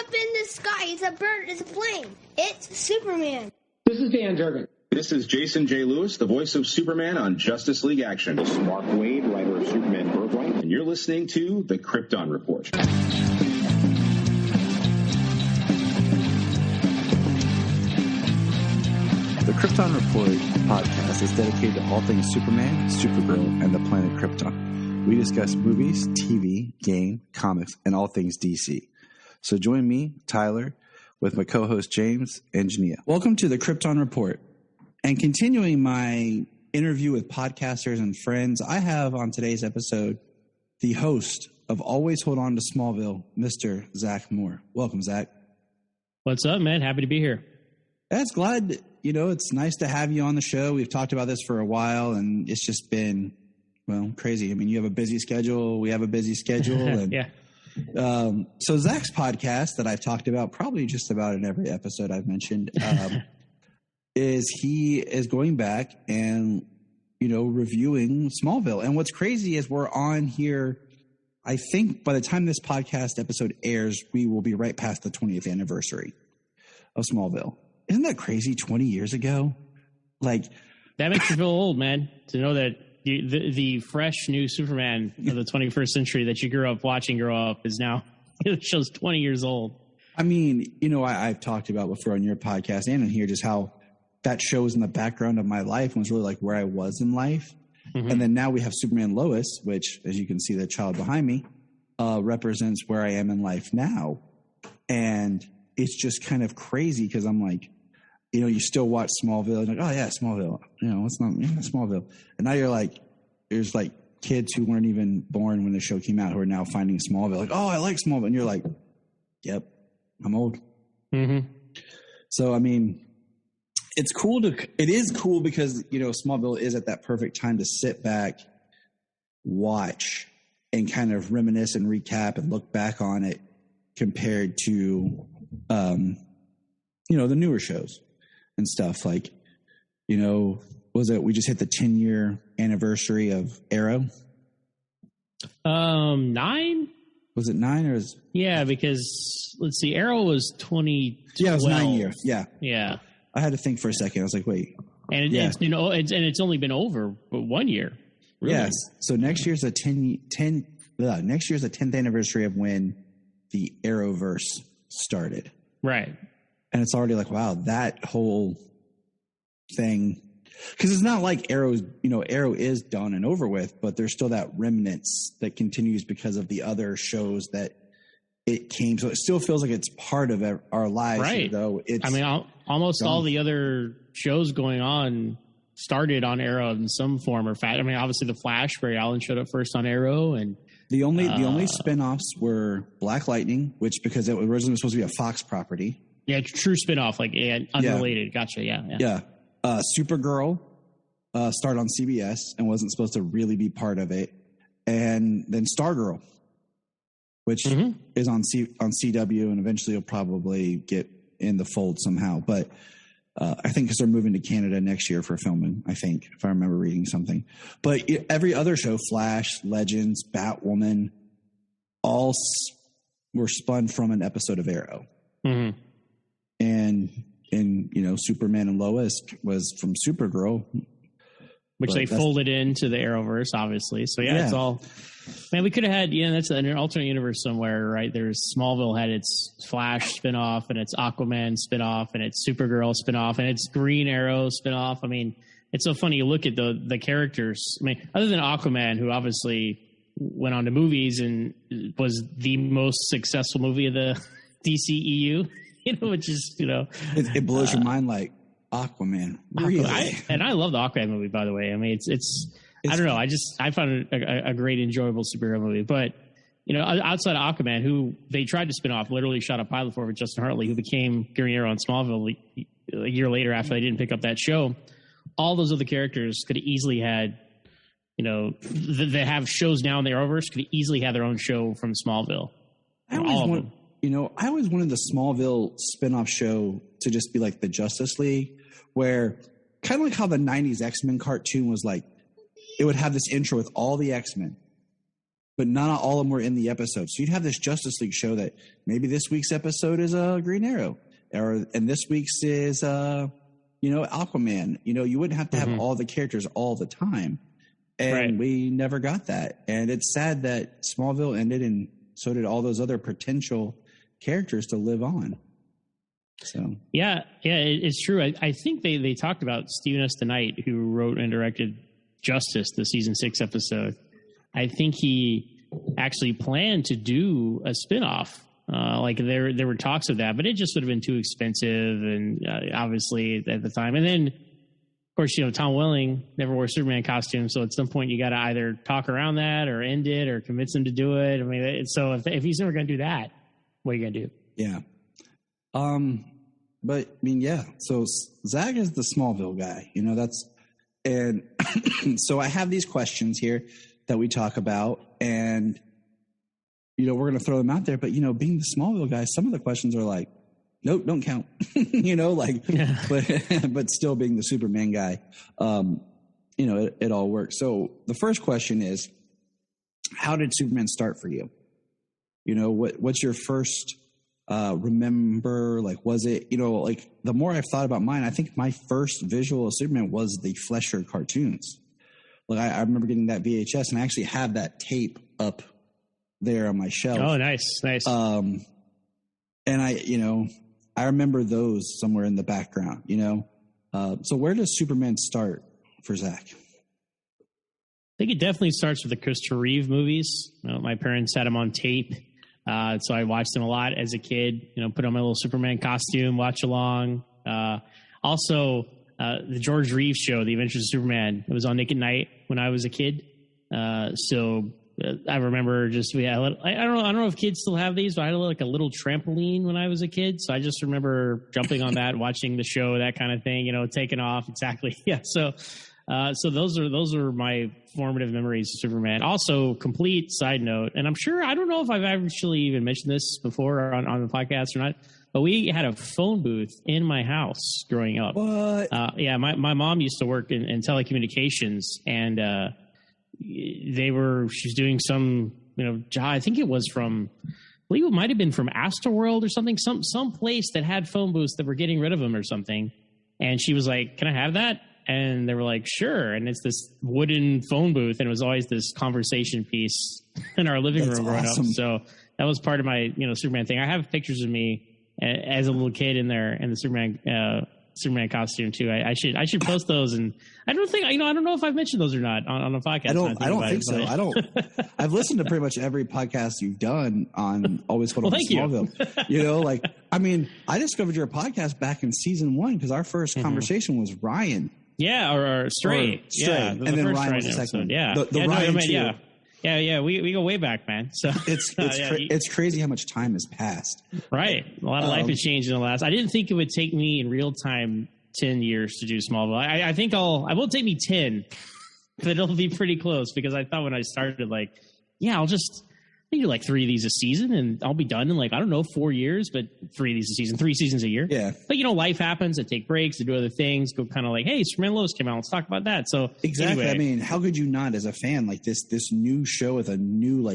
up in the sky. It's a bird. It's a plane. It's Superman. This is Dan Jurgen. This is Jason J. Lewis, the voice of Superman on Justice League Action. This is Mark Wade, writer of Superman Birthright. And you're listening to The Krypton Report. The Krypton Report podcast is dedicated to all things Superman, Supergirl, and the planet Krypton. We discuss movies, TV, game, comics, and all things DC. So join me, Tyler, with my co-host James and Jania. Welcome to the Krypton Report. And continuing my interview with podcasters and friends, I have on today's episode the host of Always Hold On to Smallville, Mr. Zach Moore. Welcome, Zach. What's up, man? Happy to be here. That's glad. It's nice to have you on the show. We've talked about this for a while, and it's just been, crazy. I mean, you have a busy schedule. We have a busy schedule. And, yeah. So Zach's podcast that I've talked about probably just about in every episode I've mentioned is he is going back and, reviewing Smallville. And what's crazy is we're on here. I think by the time this podcast episode airs, we will be right past the 20th anniversary of Smallville. Isn't that crazy? 20 years ago? That makes you feel old, man, to know that the fresh new Superman of the 21st century that you grew up watching grow up is now, it shows 20 years old. I mean, I've talked about before on your podcast and in here just how that shows in the background of my life and was really like where I was in life. Mm-hmm. And then now we have Superman Lois, which, as you can see, the child behind me represents where I am in life now. And it's just kind of crazy because I'm like, you still watch Smallville and like, oh yeah, Smallville. It's not Smallville. And now you're like, there's like kids who weren't even born when the show came out who are now finding Smallville. Like, oh, I like Smallville. And you're like, yep, I'm old. Mm-hmm. So, I mean, it is cool because, Smallville is at that perfect time to sit back, watch, and kind of reminisce and recap and look back on it compared to, the newer shows and stuff we just hit the 10-year anniversary of Arrow. 9? Was it 9 or Yeah, because let's see, Arrow was 2012. Yeah, it was 9 years. Yeah. Yeah. I had to think for a second. I was like, wait. And it's only been over 1 year. Really. Yes. So next year's next year's the 10th anniversary of when the Arrowverse started. Right. And it's already like, wow, that whole thing. Because it's not like Arrow is done and over with, but there's still that remnants that continues because of the other shows that it came. So it still feels like it's part of our lives. Right. Though almost all the other shows going on started on Arrow in some form or fashion. I mean, obviously the Flash, Barry Allen showed up first on Arrow, and the only spinoffs were Black Lightning, which because it was originally supposed to be a Fox property. Yeah, true spinoff, unrelated. Yeah. Gotcha. Yeah. Supergirl started on CBS and wasn't supposed to really be part of it, and then Stargirl, which is on CW, and eventually will probably get in the fold somehow. But I think because they're moving to Canada next year for filming, I think, if I remember reading something. But every other show, Flash, Legends, Batwoman, all were spun from an episode of Arrow. Mm-hmm. And Superman and Lois was from Supergirl. Which they folded into the Arrowverse, obviously. So, it's all... Man, we could have had... that's an alternate universe somewhere, right? There's Smallville had its Flash spinoff, and its Aquaman spinoff, and its Supergirl spinoff, and its Green Arrow spinoff. I mean, it's so funny. You look at the characters. I mean, other than Aquaman, who obviously went on to movies and was the most successful movie of the DCEU, which is, It blows your mind like... Aquaman, really? I love the Aquaman movie, by the way. I mean, it's I don't know. I found it a great, enjoyable superhero movie. But outside of Aquaman, who they tried to spin off, literally shot a pilot for with Justin Hartley, who became Green Arrow on Smallville a year later after they didn't pick up that show. All those other characters could have easily had, they have shows now in the Arrowverse, could have easily had their own show from Smallville. I always wanted the Smallville spinoff show to just be like the Justice League, where kind of like how the 90s X-Men cartoon was like, it would have this intro with all the X-Men. but not all of them were in the episode. So you'd have this Justice League show that maybe this week's episode is Green Arrow, and this week's is Aquaman. You wouldn't have to have all the characters all the time, and we never got that. And it's sad that Smallville ended, and so did all those other potential characters to live on. So it's true. I think they talked about Stephen S. DeKnight, who wrote and directed Justice, the season 6 episode. I think he actually planned to do a spinoff. There were talks of that, but it just would have been too expensive, and obviously at the time. And then, of course, Tom Welling never wore a Superman costume, so at some point you got to either talk around that or end it or convince him to do it. I mean, so if he's never going to do that, what are you going to do? Yeah. But I mean, yeah. So Zach is the Smallville guy. And so I have these questions here that we talk about, and we're going to throw them out there. But being the Smallville guy, some of the questions are like, nope, don't count. But still being the Superman guy, it all works. So the first question is, how did Superman start for you? What's your first remember? Like, was it, the more I've thought about mine, I think my first visual of Superman was the Fleischer cartoons. Like, I remember getting that VHS, and I actually have that tape up there on my shelf. Oh, nice. And I remember those somewhere in the background, so where does Superman start for Zach? I think it definitely starts with the Christopher Reeve movies. My parents had them on tape. So I watched them a lot as a kid, put on my little Superman costume, watch along. Also, the George Reeves show, The Adventures of Superman, it was on Nick at Night when I was a kid. So I remember I don't know if kids still have these, but I had a little trampoline when I was a kid. So I just remember jumping on that, watching the show, that kind of thing, taking off. Exactly. Yeah. So those are my formative memories of Superman. Also, complete side note, and I don't know if I've actually even mentioned this before on the podcast or not, but we had a phone booth in my house growing up. What? Yeah, my mom used to work in telecommunications, and she was doing some, job. I think it was I believe it might have been from Astroworld or something, some place that had phone booths that were getting rid of them or something. And she was like, "Can I have that?" And they were like, "Sure." And it's this wooden phone booth, and it was always this conversation piece in our living room growing up. So that was part of my, Superman thing. I have pictures of me as a little kid in there in the Superman costume too. I should post those, and I don't think I don't know if I've mentioned those or not on the podcast. I don't think so. I've listened to pretty much every podcast you've done on Always Photo Smallville. I discovered your podcast back in season 1 because our first conversation was Ryan. Yeah, or Stray. Yeah, and then Ryan was the second one. Yeah, Ryan too. Yeah. We go way back, man. So it's crazy how much time has passed. Right, a lot of life has changed in the last. I didn't think it would take me in real time 10 years to do Smallville. I think it won't take me 10, but it'll be pretty close because I thought when I started, I'll just do 3 of these a season and I'll be done in 4 years, but 3 of these a season, 3 seasons a year. Yeah. But life happens. I take breaks, I do other things, go kind of hey, Superman Lois came out. Let's talk about that. So exactly. Anyway. How could you not, as a fan, this new show with a new,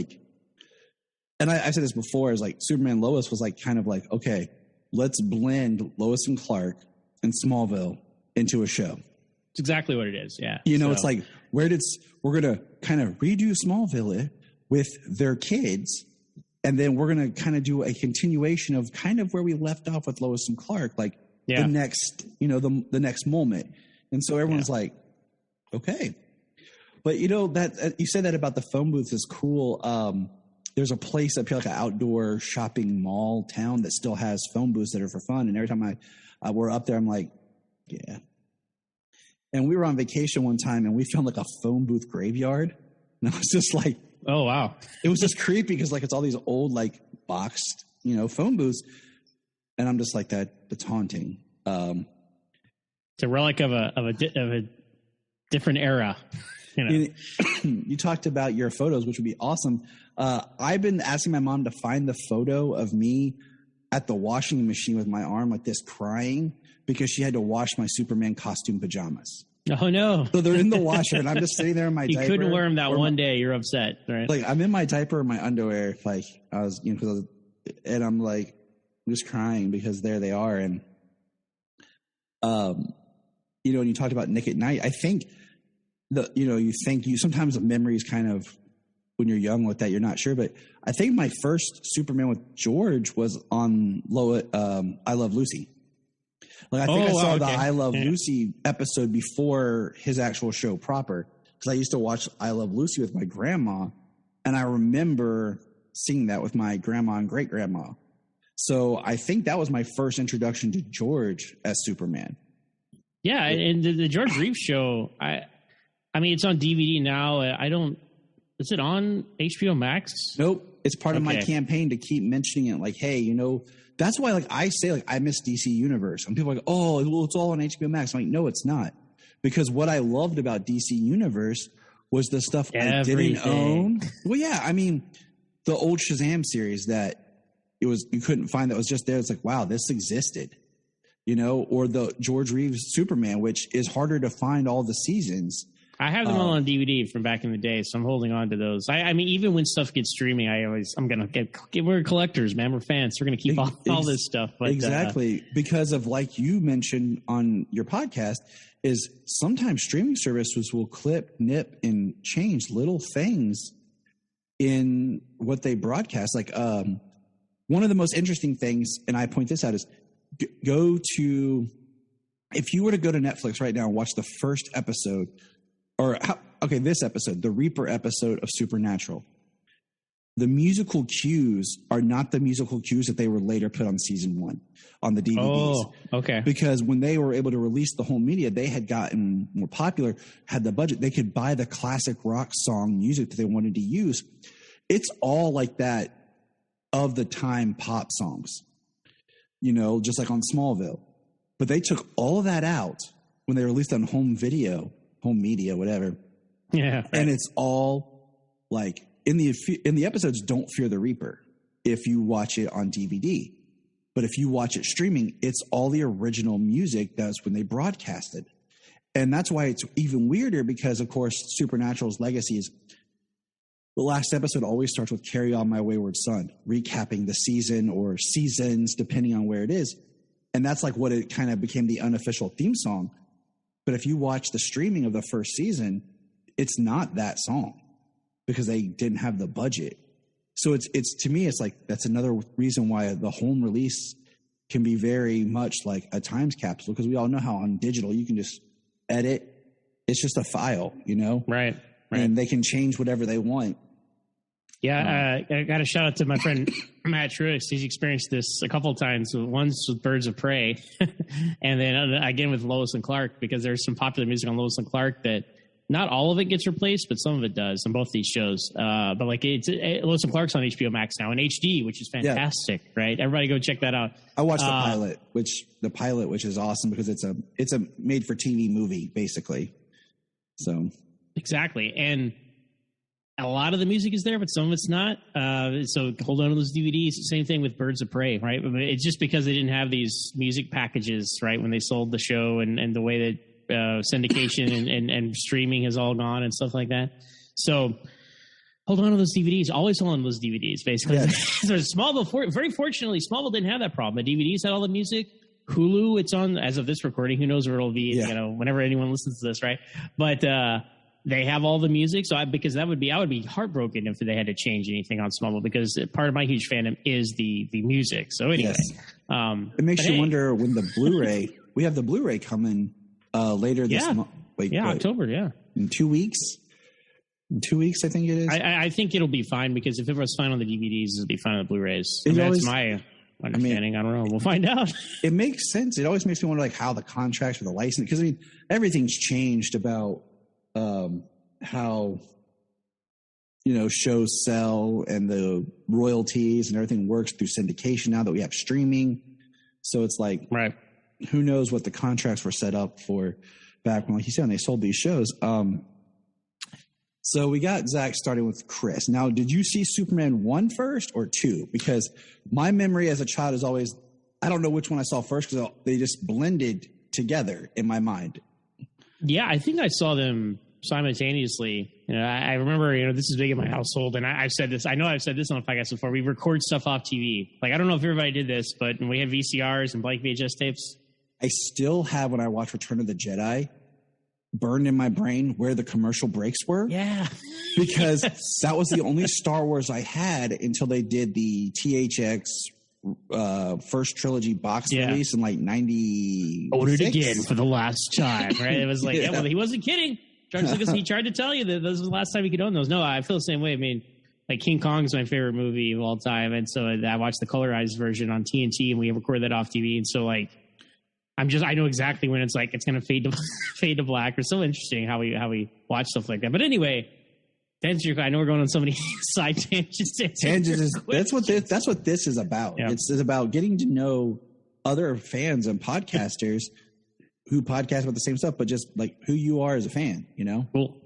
and I said this before, is Superman Lois was okay, let's blend Lois and Clark and Smallville into a show. It's exactly what it is. Yeah. It's we're going to kind of redo Smallville with their kids, and then we're going to kind of do a continuation of kind of where we left off with Lois and Clark, the next, the next moment. And so everyone's okay. But that you said that about the phone booth is cool. There's a place up here, an outdoor shopping mall town that still has phone booths that are for fun. And every time we're up there, I'm yeah. And we were on vacation one time and we found a phone booth graveyard. And I was just oh, wow. It was just creepy because it's all these old boxed, phone booths. And I'm just that's haunting. It's a relic of a different era. You talked about your photos, which would be awesome. I've been asking my mom to find the photo of me at the washing machine with my arm like this crying because she had to wash my Superman costume pajamas. Oh no! So they're in the washer, and I'm just sitting there in my diaper. You couldn't wear them that one day. You're upset, right? Like I'm in my diaper and my underwear, like I was, and I'm like just crying because there they are, and and you talked about Nick at Night. I think you sometimes a memory is kind of when you're young with that you're not sure, but I think my first Superman with George was on I Love Lucy. Like I think I saw the I Love Lucy episode before his actual show proper, because I used to watch I Love Lucy with my grandma, and I remember seeing that with my grandma and great grandma. So I think that was my first introduction to George as Superman. Yeah, and the George Reeves show, I mean, it's on DVD now. Is it on HBO Max? Nope. It's part of my campaign to keep mentioning it. Like, hey, that's why, I say, I miss DC Universe. And people are like, oh, well, it's all on HBO Max. I'm like, no, it's not. Because what I loved about DC Universe was the stuff I didn't own. Well, yeah, I mean, the old Shazam series that you couldn't find that was just there. It's like, wow, this existed. Or the George Reeves Superman, which is harder to find all the seasons. I have them all on DVD from back in the day, so I'm holding on to those. I mean, even when stuff gets streaming, I'm going to get, we're collectors, man. We're fans. We're going to keep all this stuff. But, exactly. Because of, like you mentioned on your podcast, is sometimes streaming services will clip, nip, and change little things in what they broadcast. Like one of the most interesting things, and I point this out, is if you were to go to Netflix right now and watch the first episode, this episode, the Reaper episode of Supernatural, the musical cues are not the musical cues that they were later put on season 1 on the DVDs. Oh, okay. Because when they were able to release the whole media, they had gotten more popular, had the budget. They could buy the classic rock song music that they wanted to use. It's all like that of the time pop songs, just like on Smallville. But they took all of that out when they released on home media, whatever. Yeah. Right. And it's all like in the episodes, don't fear the Reaper if you watch it on DVD. But if you watch it streaming, it's all the original music that's when they broadcasted. And that's why it's even weirder because, of course, Supernatural's legacy is the last episode always starts with Carry On My Wayward Son, recapping the season or seasons, depending on where it is. And that's like what it kind of became the unofficial theme song. But if you watch the streaming of the first season, it's not that song because they didn't have the budget. So it's to me, it's like that's another reason why the home release can be very much like a times capsule, because we all know how on digital you can just edit. It's just a file, Right. And they can change whatever they want. Yeah, I got a shout out to my friend Matt Truix. He's experienced this a couple of times. Once with Birds of Prey, and then again with Lois and Clark, because there's some popular music on Lois and Clark that not all of it gets replaced, but some of it does on both these shows. But like Lois and Clark's on HBO Max now in HD, which is fantastic, right? Everybody go check that out. I watched the pilot, which is awesome because it's a made for TV movie basically. So exactly, and a lot of the music is there, but some of it's not. So hold on to those DVDs. Same thing with Birds of Prey, right? It's just because they didn't have these music packages, right, when they sold the show, and the way that syndication and streaming has all gone and stuff like that. So hold on to those DVDs. Always hold on to those DVDs, basically. Yeah. So Smallville, very fortunately, Smallville didn't have that problem. The DVDs had all the music. Hulu, it's on as of this recording. Who knows where it'll be? Whenever anyone listens to this, right? But they have all the music, so I would be heartbroken if they had to change anything on Smallville, because part of my huge fandom is the music. So anyway, it makes you wonder when the Blu-ray. We have the Blu-ray coming later this month. October. Yeah, in 2 weeks. In 2 weeks, I think it is. I think it'll be fine, because if it was fine on the DVDs, it'll be fine on the Blu-rays. That's my understanding. I don't know. We'll find out. It makes sense. It always makes me wonder, like, how the contracts for the license, because everything's changed about how shows sell and the royalties and everything works through syndication now that we have streaming. So it's like, right, who knows what the contracts were set up for back when, like you said, when they sold these shows. So we got Zach starting with Chris. Now, did you see Superman 1 first or 2? Because my memory as a child is always, I don't know which one I saw first because they just blended together in my mind. Yeah, I think I saw them simultaneously. I remember, this is big in my household, and I've said this. I know I've said this on the podcast before. We record stuff off TV. Like, I don't know if everybody did this, but we had VCRs and blank VHS tapes. I still have, when I watch Return of the Jedi, burned in my brain where the commercial breaks were. Yeah. Because that was the only Star Wars I had until they did the THX first trilogy box release in like 90. Ordered again for the last time, right? It was like, well, he wasn't kidding. George Lucas, he tried to tell you that this was the last time he could own those. No, I feel the same way. I mean, like King Kong's my favorite movie of all time, and so I watched the colorized version on TNT, and we recorded that off TV. And so, like, I know exactly when it's like it's going to fade to black. It's so interesting how we watch stuff like that. But anyway, I know we're going on so many side tangents. That's what this is about. Yeah. It's about getting to know other fans and podcasters who podcast about the same stuff, but just like who you are as a fan, Cool.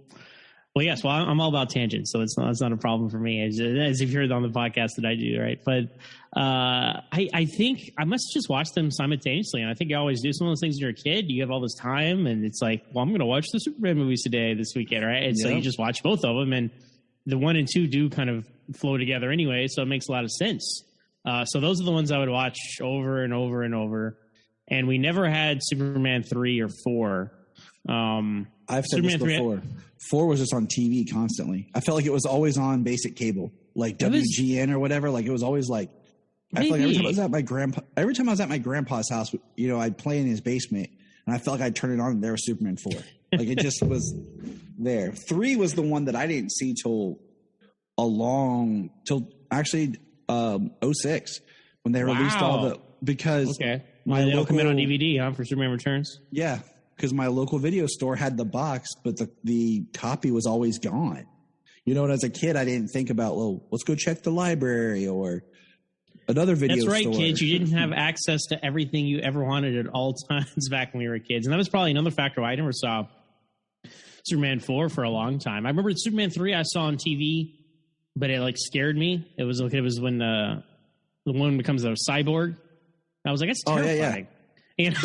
Well, yes. Well, I'm all about tangents, so it's not a problem for me, as if you heard on the podcast that I do, right? But I think I must just watch them simultaneously, and I think you always do. Some of those things when you're a kid, you have all this time, and it's like, well, I'm going to watch the Superman movies this weekend, right? And so you just watch both of them, and the 1 and 2 do kind of flow together anyway, so it makes a lot of sense. So those are the ones I would watch over and over and over. And we never had Superman 3 or 4. I've said Superman this before. 4 was just on TV constantly. I felt like it was always on basic cable, like WGN or whatever. Like it was always like, I feel like every time I was at my grandpa's house, I'd play in his basement, and I felt like I'd turn it on and there was Superman 4. Like it just was there. 3 was the one that I didn't see till actually 06 when they released because my local, come in on DVD, for Superman Returns. Yeah. Because my local video store had the box, but the copy was always gone. And as a kid, I didn't think about, let's go check the library or another video store. That's right, kids. You didn't have access to everything you ever wanted at all times back when we were kids. And that was probably another factor why I never saw Superman 4 for a long time. I remember Superman 3 I saw on TV, but it scared me. It was when the woman becomes a cyborg. I was like, that's terrifying. Yeah. And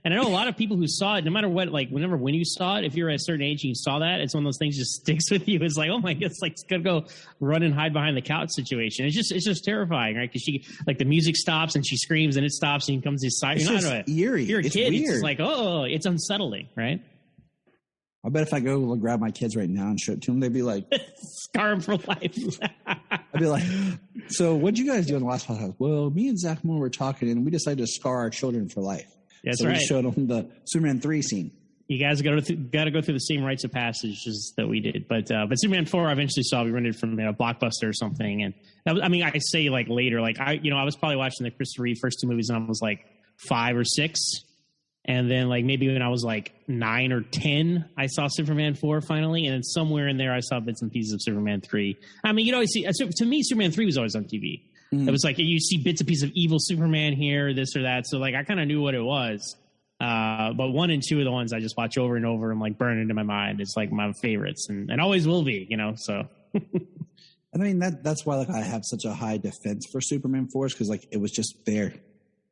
I know a lot of people who saw it, no matter what, when you saw it, if you're at a certain age and you saw that, it's one of those things that just sticks with you. It's like, oh my God, it's gonna go run and hide behind the couch situation. It's just terrifying, right? Because she, the music stops and she screams and it stops and he comes inside. It's just eerie. You're a kid. Weird. It's just like, it's unsettling, right? I bet if I go grab my kids right now and show it to them, they'd be like, scar them for life. I'd be like, so what'd you guys do in the last podcast? Well, me and Zach Moore were talking and we decided to scar our children for life. That's right. We showed them the Superman 3 scene. You guys got to go through the same rites of passages that we did. But Superman 4 I eventually saw. We rented from Blockbuster or something. And that was, I say later, I was probably watching the Christopher Reeve first 2 movies when I was 5 or 6. And then maybe when I was 9 or 10, I saw Superman 4 finally. And then somewhere in there, I saw bits and pieces of Superman 3. You always see, to me, Superman 3 was always on TV. Mm. It was you see bits and pieces of evil Superman here, this or that. So I kind of knew what it was. But 1 and 2 are the ones I just watch over and over and burn into my mind. It's my favorites and always will be, so. That's why I have such a high defense for Superman 4 because it was just there.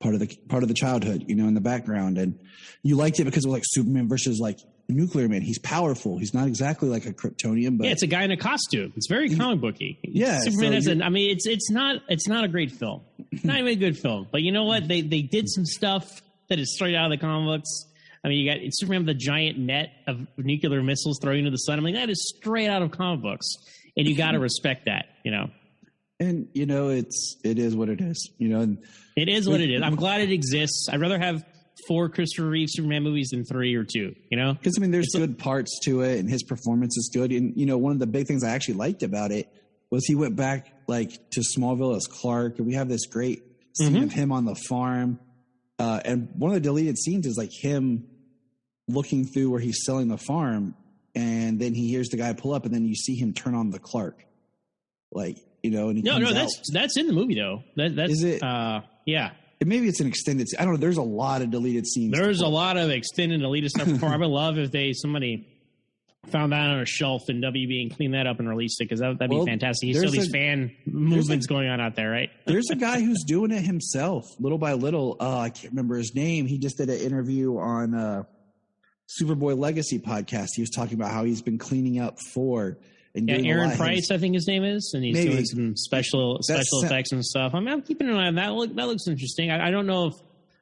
Part of the childhood, in the background, and you liked it because it was Superman versus Nuclear Man. He's powerful. He's not exactly like a Kryptonian, but it's a guy in a costume. It's very comic booky. Yeah, Superman it's not a great film. Not even a good film. But you know what? They did some stuff that is straight out of the comic books. You got Superman with a giant net of nuclear missiles thrown into the sun. that is straight out of comic books, and you got to respect that. And it is what it is. It is what it is. I'm glad it exists. I'd rather have 4 Christopher Reeve Superman movies than 3 or 2. Because there's good parts to it, and his performance is good. And one of the big things I actually liked about it was he went back to Smallville as Clark, and we have this great scene of him on the farm. And one of the deleted scenes is him looking through where he's selling the farm, and then he hears the guy pull up, and then you see him turn on the Clark, and he that's in the movie though. That's is it? Yeah. Maybe it's an extended. I don't know. There's a lot of deleted scenes. There's a lot of extended deleted stuff. I would love if somebody found that on a shelf in WB and cleaned that up and released it because that'd be fantastic. You see these fan movements going on out there, right? There's a guy who's doing it himself, little by little. I can't remember his name. He just did an interview on Superboy Legacy podcast, he was talking about how he's been cleaning up for. And Aaron Price, I think his name is, and he's doing some special effects and stuff. I'm keeping an eye on that. That looks interesting. I don't know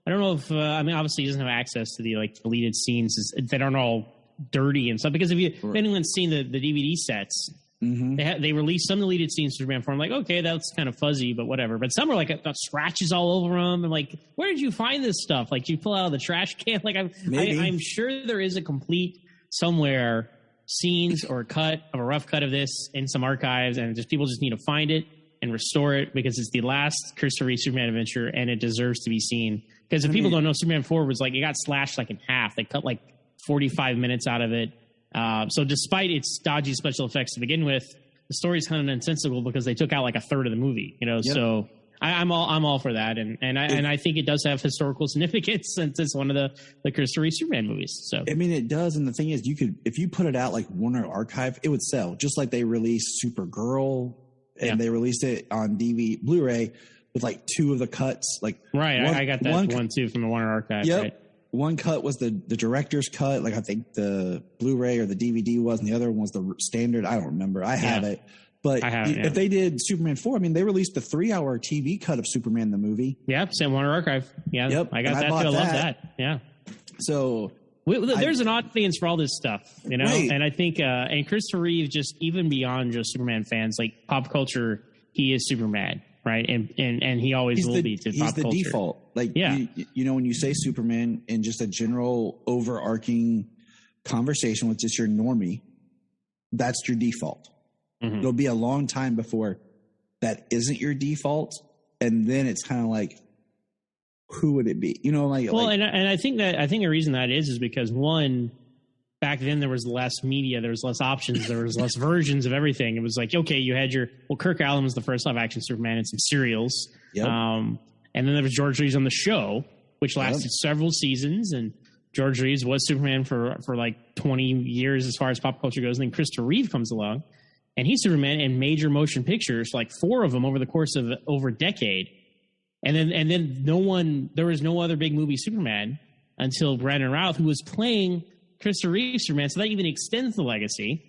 if I mean, obviously he doesn't have access to the deleted scenes that aren't all dirty and stuff. Because if anyone's seen the DVD sets, they released some deleted scenes for Superman 4. I'm like, okay, that's kind of fuzzy, but whatever. But some are got scratches all over them. And where did you find this stuff? Did you pull out of the trash can? I'm sure there is a complete somewhere scenes or a rough cut of this in some archives, and people just need to find it and restore it because it's the last Christopher Reeve Superman adventure and it deserves to be seen. Because if people don't know, Superman 4 was it got slashed in half. They cut 45 minutes out of it. So despite its dodgy special effects to begin with, the story's kind of nonsensical because they took out a third of the movie. Yep. So I'm all for that, and I think it does have historical significance since it's one of the Christopher Reeve Superman movies. So I mean, it does, and the thing is, if you put it out Warner Archive, it would sell. Just like they released Supergirl, and they released it on DVD, Blu-ray with 2 of the cuts. Right, I got that one too from the Warner Archive. Yep. Right? One cut was the director's cut, I think the Blu-ray or the DVD was, and the other one was the standard. I don't remember. I have it. But if they did Superman 4, I mean, they released the 3-hour TV cut of Superman the movie. Yep, same Warner Archive. Yeah, yep. I got that too. I love that. Yeah. So there's an audience for all this stuff, Right. And I think and Christopher Reeve, just even beyond just Superman fans, pop culture, he is Superman, right? And he always will be to pop culture. He's the default. When you say Superman in just a general overarching conversation with just your normie, that's your default. Mm-hmm. It'll be a long time before that isn't your default, and then it's kind of who would it be? And I think the reason that is because one, back then there was less media, there was less options, there was less versions of everything. It was okay, you had Kirk Allen was the first live action Superman in some serials, and then there was George Reeves on the show, which lasted several seasons, and George Reeves was Superman for 20 years as far as pop culture goes, and then Christopher Reeve comes along. And he's Superman in major motion pictures, 4 of them over the course of over a decade. And then there was no other big movie Superman until Brandon Routh, who was playing Christopher Reeve Superman. So that even extends the legacy,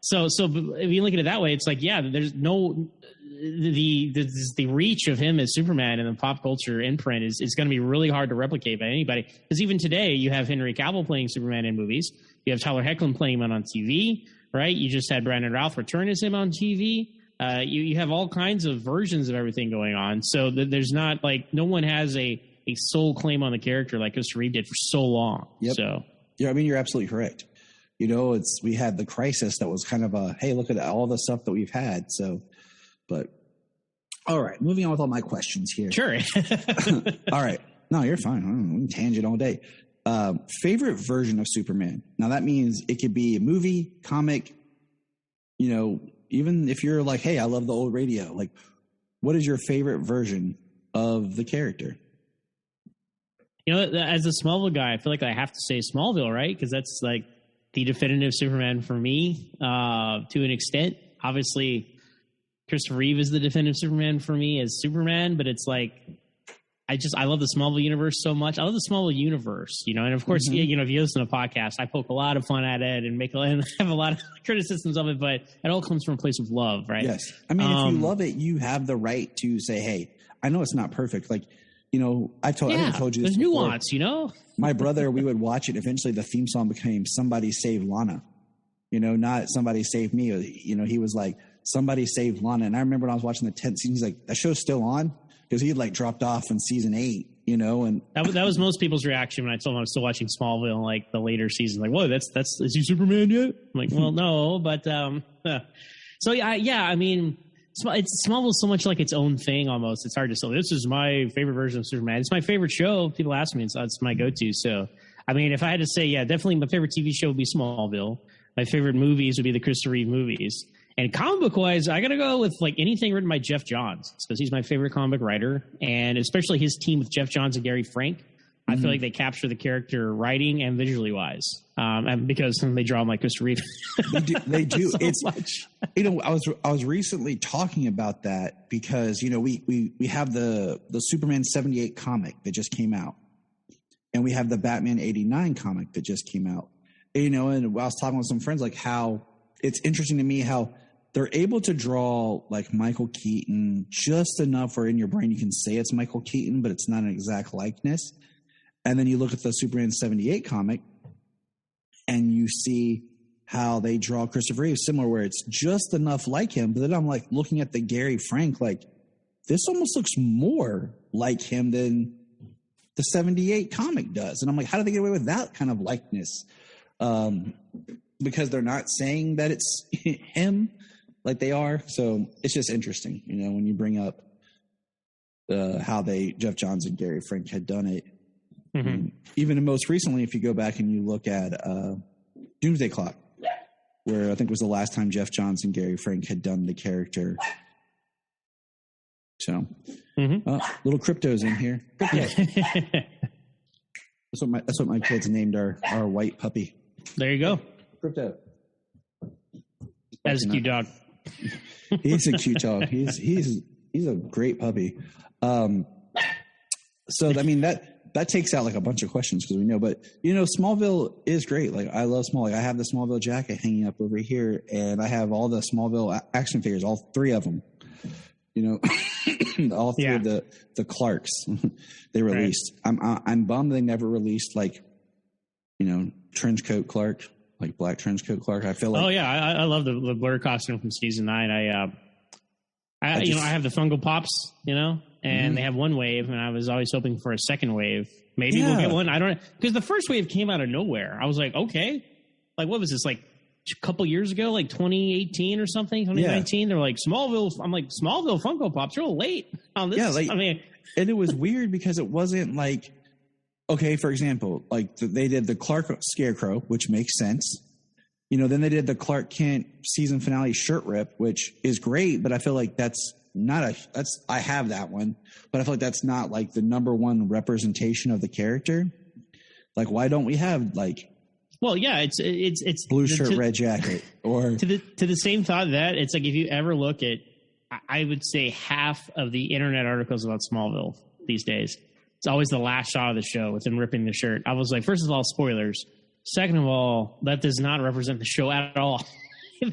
So if you look at it that way, it's there's no, the reach of him as Superman in the pop culture imprint is going to be really hard to replicate by anybody. Because even today, you have Henry Cavill playing Superman in movies. You have Tyler Hoechlin playing him on TV. Right, you just had Brandon Routh return as him on TV. You have all kinds of versions of everything going on. So there's not no one has a sole claim on the character like Christopher Reeve did for so long. Yep. So I mean, you're absolutely correct. We had the Crisis that was kind of hey, look at all the stuff that we've had. So, but all right, moving on with all my questions here. Sure. All right, no, you're fine. We can tangent all day. Favorite version of Superman. Now that means it could be a movie, comic, even if you're hey, I love the old radio. What is your favorite version of the character? As a Smallville guy, I feel I have to say Smallville, right? Because that's the definitive Superman for me, to an extent. Obviously, Christopher Reeve is the definitive Superman for me as Superman, but it's I love the Smallville universe so much. I love the Smallville universe, and of course, if you listen to podcasts, I poke a lot of fun at it and have a lot of criticisms of it, but it all comes from a place of love, right? Yes. I mean, if you love it, you have the right to say, hey, I know it's not perfect. I told you this there's before. Nuance, My brother, we would watch it. Eventually the theme song became Somebody Save Lana, not Somebody Save Me. He was Somebody Save Lana. And I remember when I was watching the 10th season, he's that show's still on? Because he had dropped off in season 8, and that was most people's reaction when I told them I was still watching Smallville, the later seasons. Whoa, is he Superman yet? I'm well, no, but so yeah. I mean, Smallville's so much its own thing almost. It's hard to say this is my favorite version of Superman. It's my favorite show. People ask me, and it's my go-to. So I mean, if I had to say, definitely my favorite TV show would be Smallville. My favorite movies would be the Christopher Reeve movies. And comic book wise, I got to go with anything written by Jeff Johns because he's my favorite comic book writer. And especially his team with Jeff Johns and Gary Frank. I feel they capture the character writing and visually wise. And because they draw him like Christopher Reeve. They do. So it's much. I was recently talking about that because, we have the Superman 78 comic that just came out. and we have the Batman 89 comic that just came out. And I was talking with some friends, like how it's interesting to me how they're able to draw like Michael Keaton just enough where in your brain you can say it's Michael Keaton, but it's not an exact likeness. And then you look at the Superman 78 comic and you see how they draw Christopher Reeve similar, where it's just enough like him. But then I'm like looking at the Gary Frank, like this almost looks more like him than the 78 comic does. And I'm like, how do they get away with that kind of likeness? Because they're not saying that it's him like they are. So it's just interesting, when you bring up how Jeff Johns and Gary Frank had done it. Mm-hmm. Even most recently, if you go back and you look at Doomsday Clock, where I think was the last time Jeff Johns and Gary Frank had done the character. So, little Crypto's in here. Crypto. That's what my kids named our white puppy. There you go. Crypto. That's a cute dog. He's a cute dog. He's a great puppy. So I mean that takes out like a bunch of questions because we know, but Smallville is great. Like I love Smallville. Like, I have the Smallville jacket hanging up over here, and I have all the Smallville action figures, all 3 of them. All 3 of the Clarks they released. Right. I'm bummed they never released like trench coat Clark, like black trench coat Clark. I feel like I love the Blur costume from season 9. I have the Funko Pops, and they have one wave, and I was always hoping for a second wave. Maybe we'll get one. I don't know, because the first wave came out of nowhere. I was like, okay, like what was this, like a couple years ago, like 2018 or something, 2019? They're like Smallville. I'm like, Smallville Funko Pops, real late on this. Yeah, and it was weird because it wasn't like, okay, for example, like they did the Clark Scarecrow, which makes sense. Then they did the Clark Kent season finale shirt rip, which is great, but I feel like that's not I have that one, but I feel like that's not like the number one representation of the character. Like, why don't we have like, well, yeah, it's blue shirt, red jacket, or to the same thought that it's like, if you ever look at, I would say half of the internet articles about Smallville these days, it's always the last shot of the show with him ripping the shirt. I was like, first of all, spoilers. Second of all, that does not represent the show at all.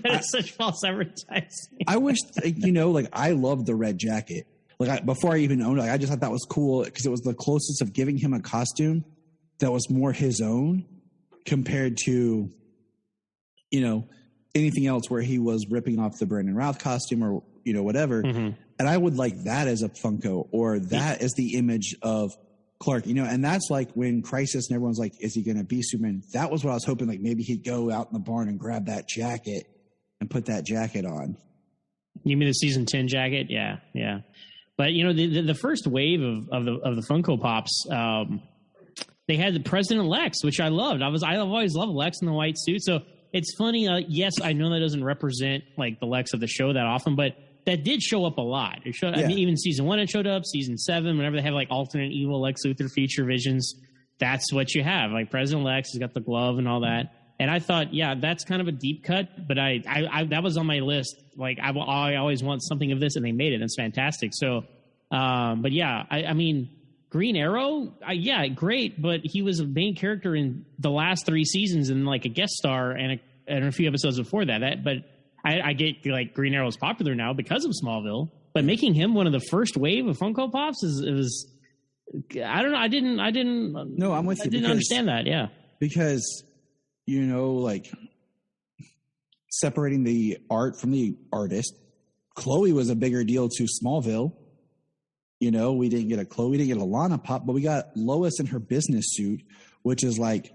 That is such false advertising. I wish, I love the red jacket. Like before I even owned it, I just thought that was cool because it was the closest of giving him a costume that was more his own compared to, anything else where he was ripping off the Brandon Routh costume or, whatever. Mm-hmm. And I would like that as a Funko, or that as the image of Clark, and that's like when Crisis and everyone's like, is he going to be Superman? That was what I was hoping, like maybe he'd go out in the barn and grab that jacket and put that jacket on. You mean the season 10 jacket? Yeah. But the first wave of the Funko Pops, they had the President Lex, which I loved. I've always loved Lex in the white suit. So it's funny. Yes, I know that doesn't represent like the Lex of the show that often, but that did show up a lot. It showed. Yeah. I mean, even season 1 it showed up. Season 7, whenever they have like alternate evil Lex Luthor feature visions, that's what you have. Like President Lex has got the glove and all that. And I thought, yeah, that's kind of a deep cut, but I that was on my list. Like I always want something of this, and they made it. That's fantastic. So, but yeah, I mean, Green Arrow, great, but he was a main character in the last 3 seasons and like a guest star and a few episodes before that. But I get like Green Arrow is popular now because of Smallville, but making him one of the first wave of Funko Pops is I don't know. I didn't. No, I'm with you. I didn't understand that. Yeah, because like separating the art from the artist. Chloe was a bigger deal to Smallville. We didn't get a Chloe, we didn't get a Lana Pop, but we got Lois in her business suit, which is like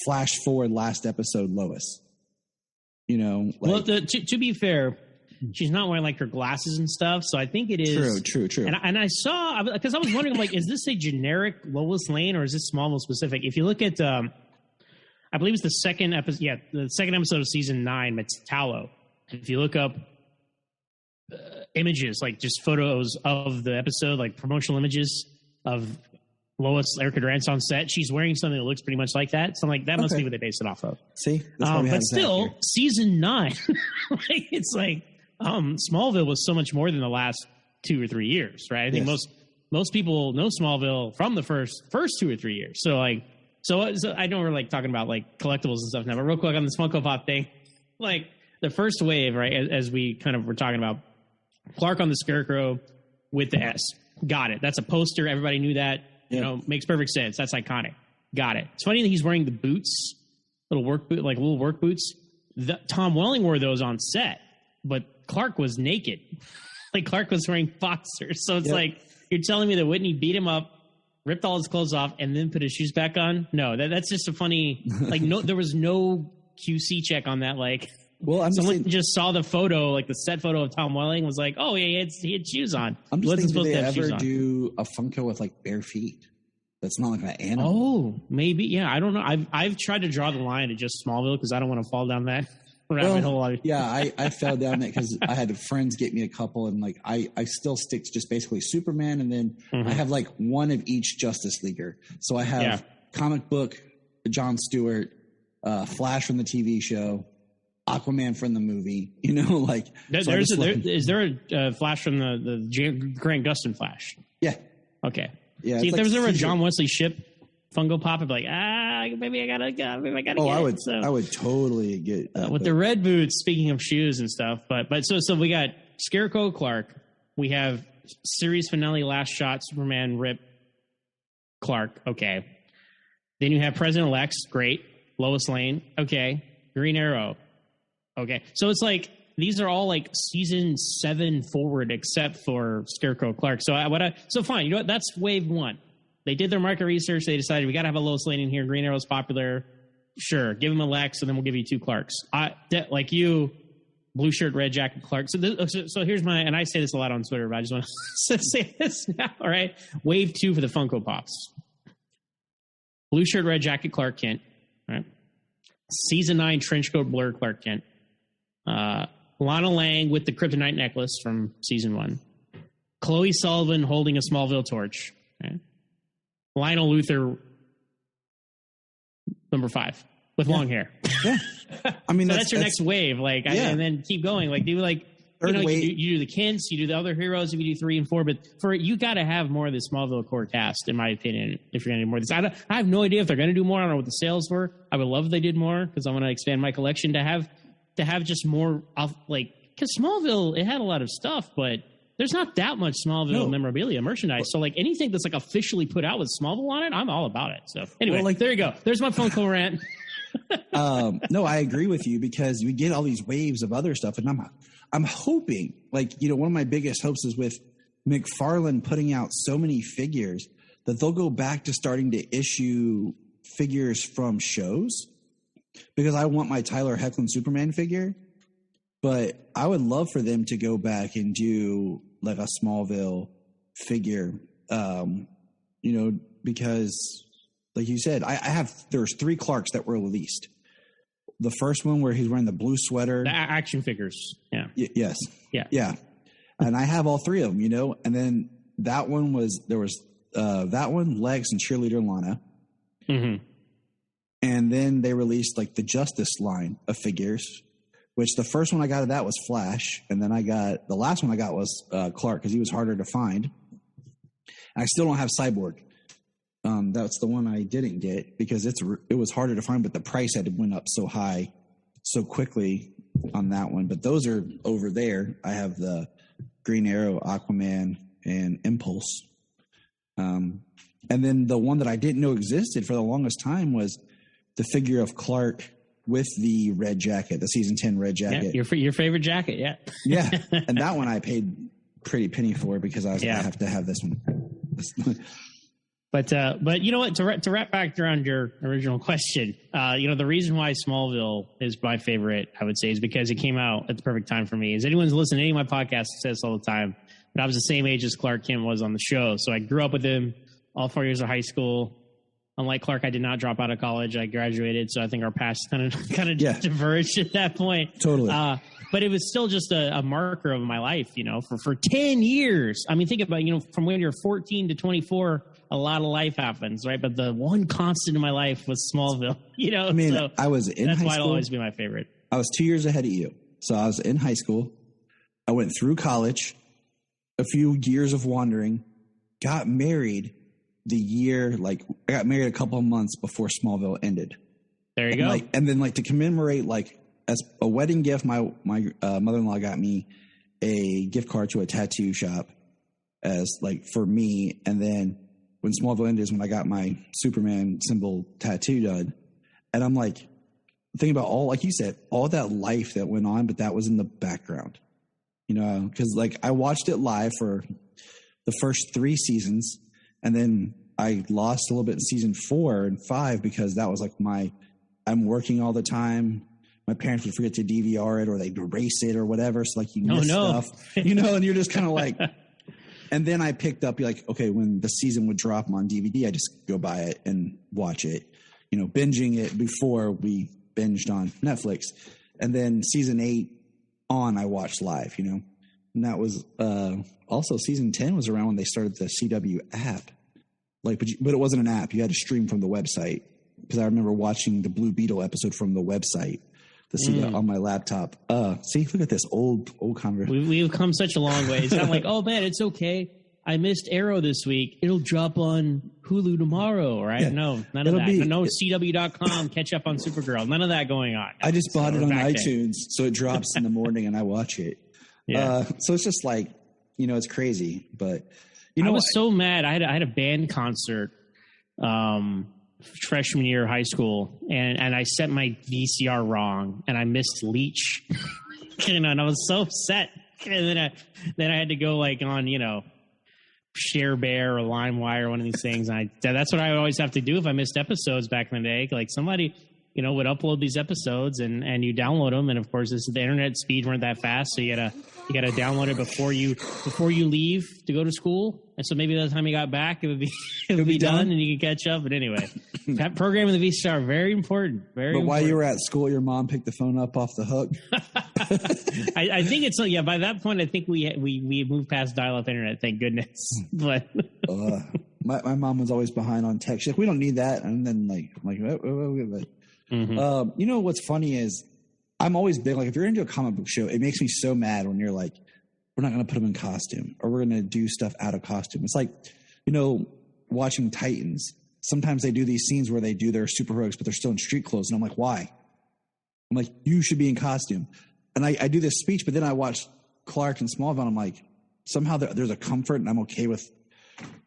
flash forward last episode Lois. Well, to be fair, she's not wearing like her glasses and stuff, so I think it is true. And I saw, because I was wondering, like, is this a generic Lois Lane or is this Smallville specific? If you look at, I believe it's the second episode. Yeah, the second episode of season 9, Metallo. If you look up images, like just photos of the episode, like promotional images of Lois, Erica Durant's on set, she's wearing something that looks pretty much like that. So I'm like, that must be what they based it off of. See? But still, season 9, it's like Smallville was so much more than the last 2 or 3 years, right? I think most people know Smallville from the first 2 or 3 years. So I know we're like talking about like collectibles and stuff now, but real quick on the Funko Pop thing, like the first wave, right? As we kind of were talking about, Clark on the Scarecrow with the S. Got it. That's a poster. Everybody knew that. You know, makes perfect sense. That's iconic. Got it. It's funny that he's wearing the boots, little work boots. Tom Welling wore those on set, but Clark was naked. Like Clark was wearing boxers. So it's like, you're telling me that Whitney beat him up, ripped all his clothes off, and then put his shoes back on? No, that's just a funny, like, no, there was no QC check on that. Like, well, someone just saw the photo, like the set photo of Tom Welling, was like, oh, yeah, he had shoes on. I'm just thinking, did they ever do a Funko with like bare feet? That's not like an animal. Oh, maybe. Yeah, I don't know. I've tried to draw the line at just Smallville because I don't want to fall down that rabbit hole. Yeah, I fell down that because I had friends get me a couple, and like I still stick to just basically Superman, and then I have like one of each Justice Leaguer. So I have comic book John Stewart, Flash from the TV show, Aquaman from the movie. You know, like is there a Flash from the Grant Gustin Flash? Yeah. Okay. Yeah. See, if there was ever a John Wesley Ship Funko Pop, I'd be like, maybe I gotta get it. I would totally get with the red boots. Speaking of shoes and stuff, but so we got Scarecrow Clark. We have series finale last shot Superman rip Clark. Okay. Then you have President Lex. Great. Lois Lane. Okay. Green Arrow. Okay. So it's like these are all like season 7 forward, except for Scarecrow Clark. So fine. You know what? That's wave 1. They did their market research. They decided we got to have a Lois Lane in here. Green Arrow's popular. Sure. Give him a Lex, and then we'll give you 2 Clarks. Like you, blue shirt, red jacket Clark. So here's and I say this a lot on Twitter, but I just want to say this now. All right. Wave 2 for the Funko Pops. Blue shirt, red jacket Clark Kent. All right. Season 9 trench coat blur Clark Kent. Lana Lang with the Kryptonite necklace from season 1. Chloe Sullivan holding a Smallville torch. Okay. Lionel Luthor, number 5, with long hair. Yeah. I mean, so that's your next wave. Like, and then keep going. Like, do like, you do the Kents, you do the other heroes if you do 3 and 4, but you got to have more of the Smallville core cast, in my opinion, if you're going to do more of this. I have no idea if they're going to do more. I don't know what the sales were. I would love if they did more because I want to expand my collection to have just more of, like, because Smallville, it had a lot of stuff, but there's not that much Smallville memorabilia merchandise. So, like, anything that's, like, officially put out with Smallville on it, I'm all about it. So, anyway, there you go. There's my Funko rant. No, I agree with you because we get all these waves of other stuff, and I'm hoping, like, you know, one of my biggest hopes is with McFarlane putting out so many figures that they'll go back to starting to issue figures from shows, because I want my Tyler Hoechlin Superman figure, but I would love for them to go back and do like a Smallville figure, you know, because like you said, there's 3 Clarks that were released. The first one where he's wearing the blue sweater. The action figures. Yeah. Yes. Yeah. Yeah. And I have all 3 of them, you know, and then that one that one, Lex and Cheerleader Lana. Mm-hmm. And then they released like the Justice line of figures, which the first one I got of that was Flash. And then the last one I got was Clark because he was harder to find. And I still don't have Cyborg. That's the one I didn't get because it was harder to find, but the price had went up so high so quickly on that one. But those are over there. I have the Green Arrow, Aquaman, and Impulse. And then the one that I didn't know existed for the longest time was the figure of Clark with the red jacket, the season 10 red jacket. Yeah, your favorite jacket, yeah. Yeah, and that one I paid pretty penny for because I have to have this one. But you know what? To wrap back around your original question, you know, the reason why Smallville is my favorite, I would say, is because it came out at the perfect time for me. As anyone's listening to any of my podcasts says all the time, but I was the same age as Clark Kent was on the show, so I grew up with him all 4 years of high school. Unlike Clark, I did not drop out of college. I graduated, so I think our paths kind of diverged at that point. Totally. But it was still just a marker of my life, you know, for 10 years. I mean, think about, you know, from when you're 14 to 24, a lot of life happens, right? But the one constant in my life was Smallville, you know. I mean, so I was in high school. That's why it'll always be my favorite. I was 2 years ahead of you. So I was in high school. I went through college, a few years of wandering, got married the year, like I got married a couple of months before Smallville ended. There you go. And then like to commemorate, like as a wedding gift, my mother-in-law got me a gift card to a tattoo shop as like for me. And then when Smallville ended is when I got my Superman symbol tattoo done. And I'm like thinking about all, like you said, all that life that went on, but that was in the background, you know, because like I watched it live for the first 3 seasons. And then I lost a little bit in season 4 and 5 because that was like I'm working all the time. My parents would forget to DVR it or they'd erase it or whatever. So like you miss stuff, you know, and you're just kind of like, and then I picked up like, okay, when the season would drop on DVD, I just go buy it and watch it, you know, binging it before we binged on Netflix. And then season 8 on, I watched live, you know, and that was, also, season 10 was around when they started the CW app, like, but it wasn't an app. You had to stream from the website because I remember watching the Blue Beetle episode from the website to see that on my laptop. See, look at this old conversation. We've come such a long way. It's not like, oh man, it's okay. I missed Arrow this week. It'll drop on Hulu tomorrow, right? Yeah. No, none of that. No CW.com, catch up on Supergirl. None of that going on. I just bought it on iTunes, so it drops in the morning and I watch it. Yeah. So it's just like, you know, it's crazy, but you know, I was so mad. I had a band concert, freshman year of high school, and I set my VCR wrong, and I missed Leech, you know, and I was so upset. And then I had to go like on, you know, Share Bear or LimeWire or one of these things. And that's what I always have to do if I missed episodes back in the day. Like somebody, you know, would upload these episodes and you download them, and of course, the internet speed weren't that fast, so you gotta download it before you leave to go to school. And so maybe by the time you got back, it would be done and you can catch up. But anyway, that programming the VCR, very important. But while you were at school, your mom picked the phone up off the hook. I think it's by that point I think we moved past dial-up internet, thank goodness. But my mom was always behind on tech. She's like, we don't need that. And then I'm like, you know what's funny is I'm always big, like if you're into a comic book show, it makes me so mad when you're like, we're not going to put them in costume or we're going to do stuff out of costume. It's like, you know, watching Titans. Sometimes they do these scenes where they do their superheroes, but they're still in street clothes. And I'm like, why? I'm like, you should be in costume. And I do this speech, but then I watch Clark and Smallville. And I'm like, somehow there's a comfort and I'm okay with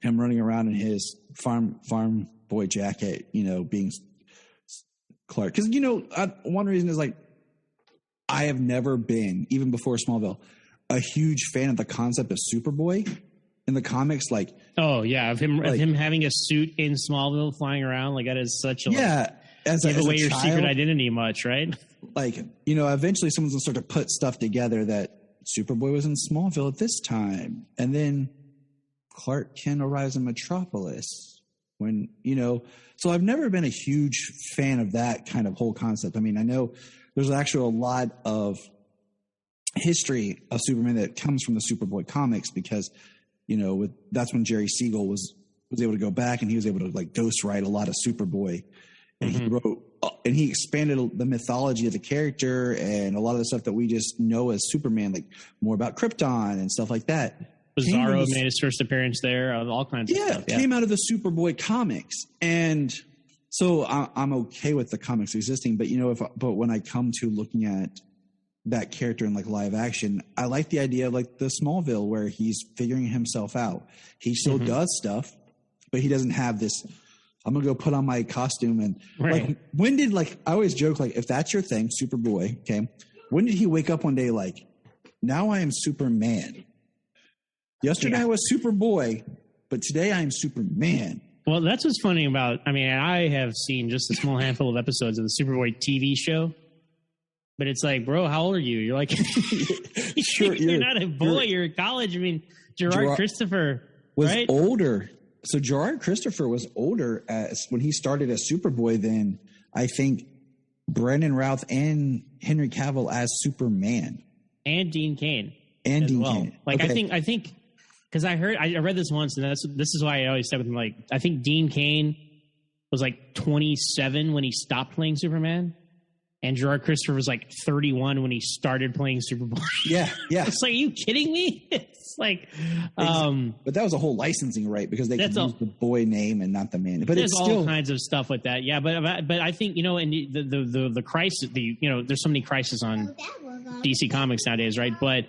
him running around in his farm boy jacket, you know, being Clark. Because, you know, one reason is like, I have never been, even before Smallville, a huge fan of the concept of Superboy in the comics. Like, oh yeah, of him having a suit in Smallville flying around, like that is such a give away your secret identity much, right? Like, you know, eventually someone's gonna start to put stuff together that Superboy was in Smallville at this time, and then Clark Kent arrives in Metropolis. When, you know, so I've never been a huge fan of that kind of whole concept. I mean, I know there's actually a lot of history of Superman that comes from the Superboy comics because, you know, that's when Jerry Siegel was able to go back and he was able to like ghostwrite a lot of Superboy, and he wrote and he expanded the mythology of the character and a lot of the stuff that we just know as Superman, like more about Krypton and stuff like that. Bizarro made his first appearance there, all kinds of stuff. Yeah, came out of the Superboy comics, and so I'm okay with the comics existing. But you know, but when I come to looking at that character in like live action, I like the idea of like the Smallville where he's figuring himself out. He still does stuff, but he doesn't have this, I'm going to go put on my costume. And like, when did, like, I always joke, like, if that's your thing, Superboy, okay, when did he wake up one day like, now I am Superman? Yesterday I was Superboy, but today I am Superman. Well, that's what's funny about, I mean, I have seen just a small handful of episodes of the Superboy TV show. But it's like, bro, how old are you? You're like, sure, you're not a boy. You're in college. I mean, Gerard Christopher was older. So Gerard Christopher was older when he started as Superboy than I think Brandon Routh and Henry Cavill as Superman, and Dean Cain, Like, okay. I think because I read this once, and this is why I always said with him. Like, I think Dean Cain was like 27 when he stopped playing Superman. and Gerard Christopher was like 31 when he started playing Superboy. Yeah. It's like, are you kidding me? It's like, but that was a whole licensing right because they could use the boy name and not the man. But there's it's still all kinds of stuff with that. Yeah, but I think, you know, and the crisis, there's so many crises on DC Comics nowadays, right? But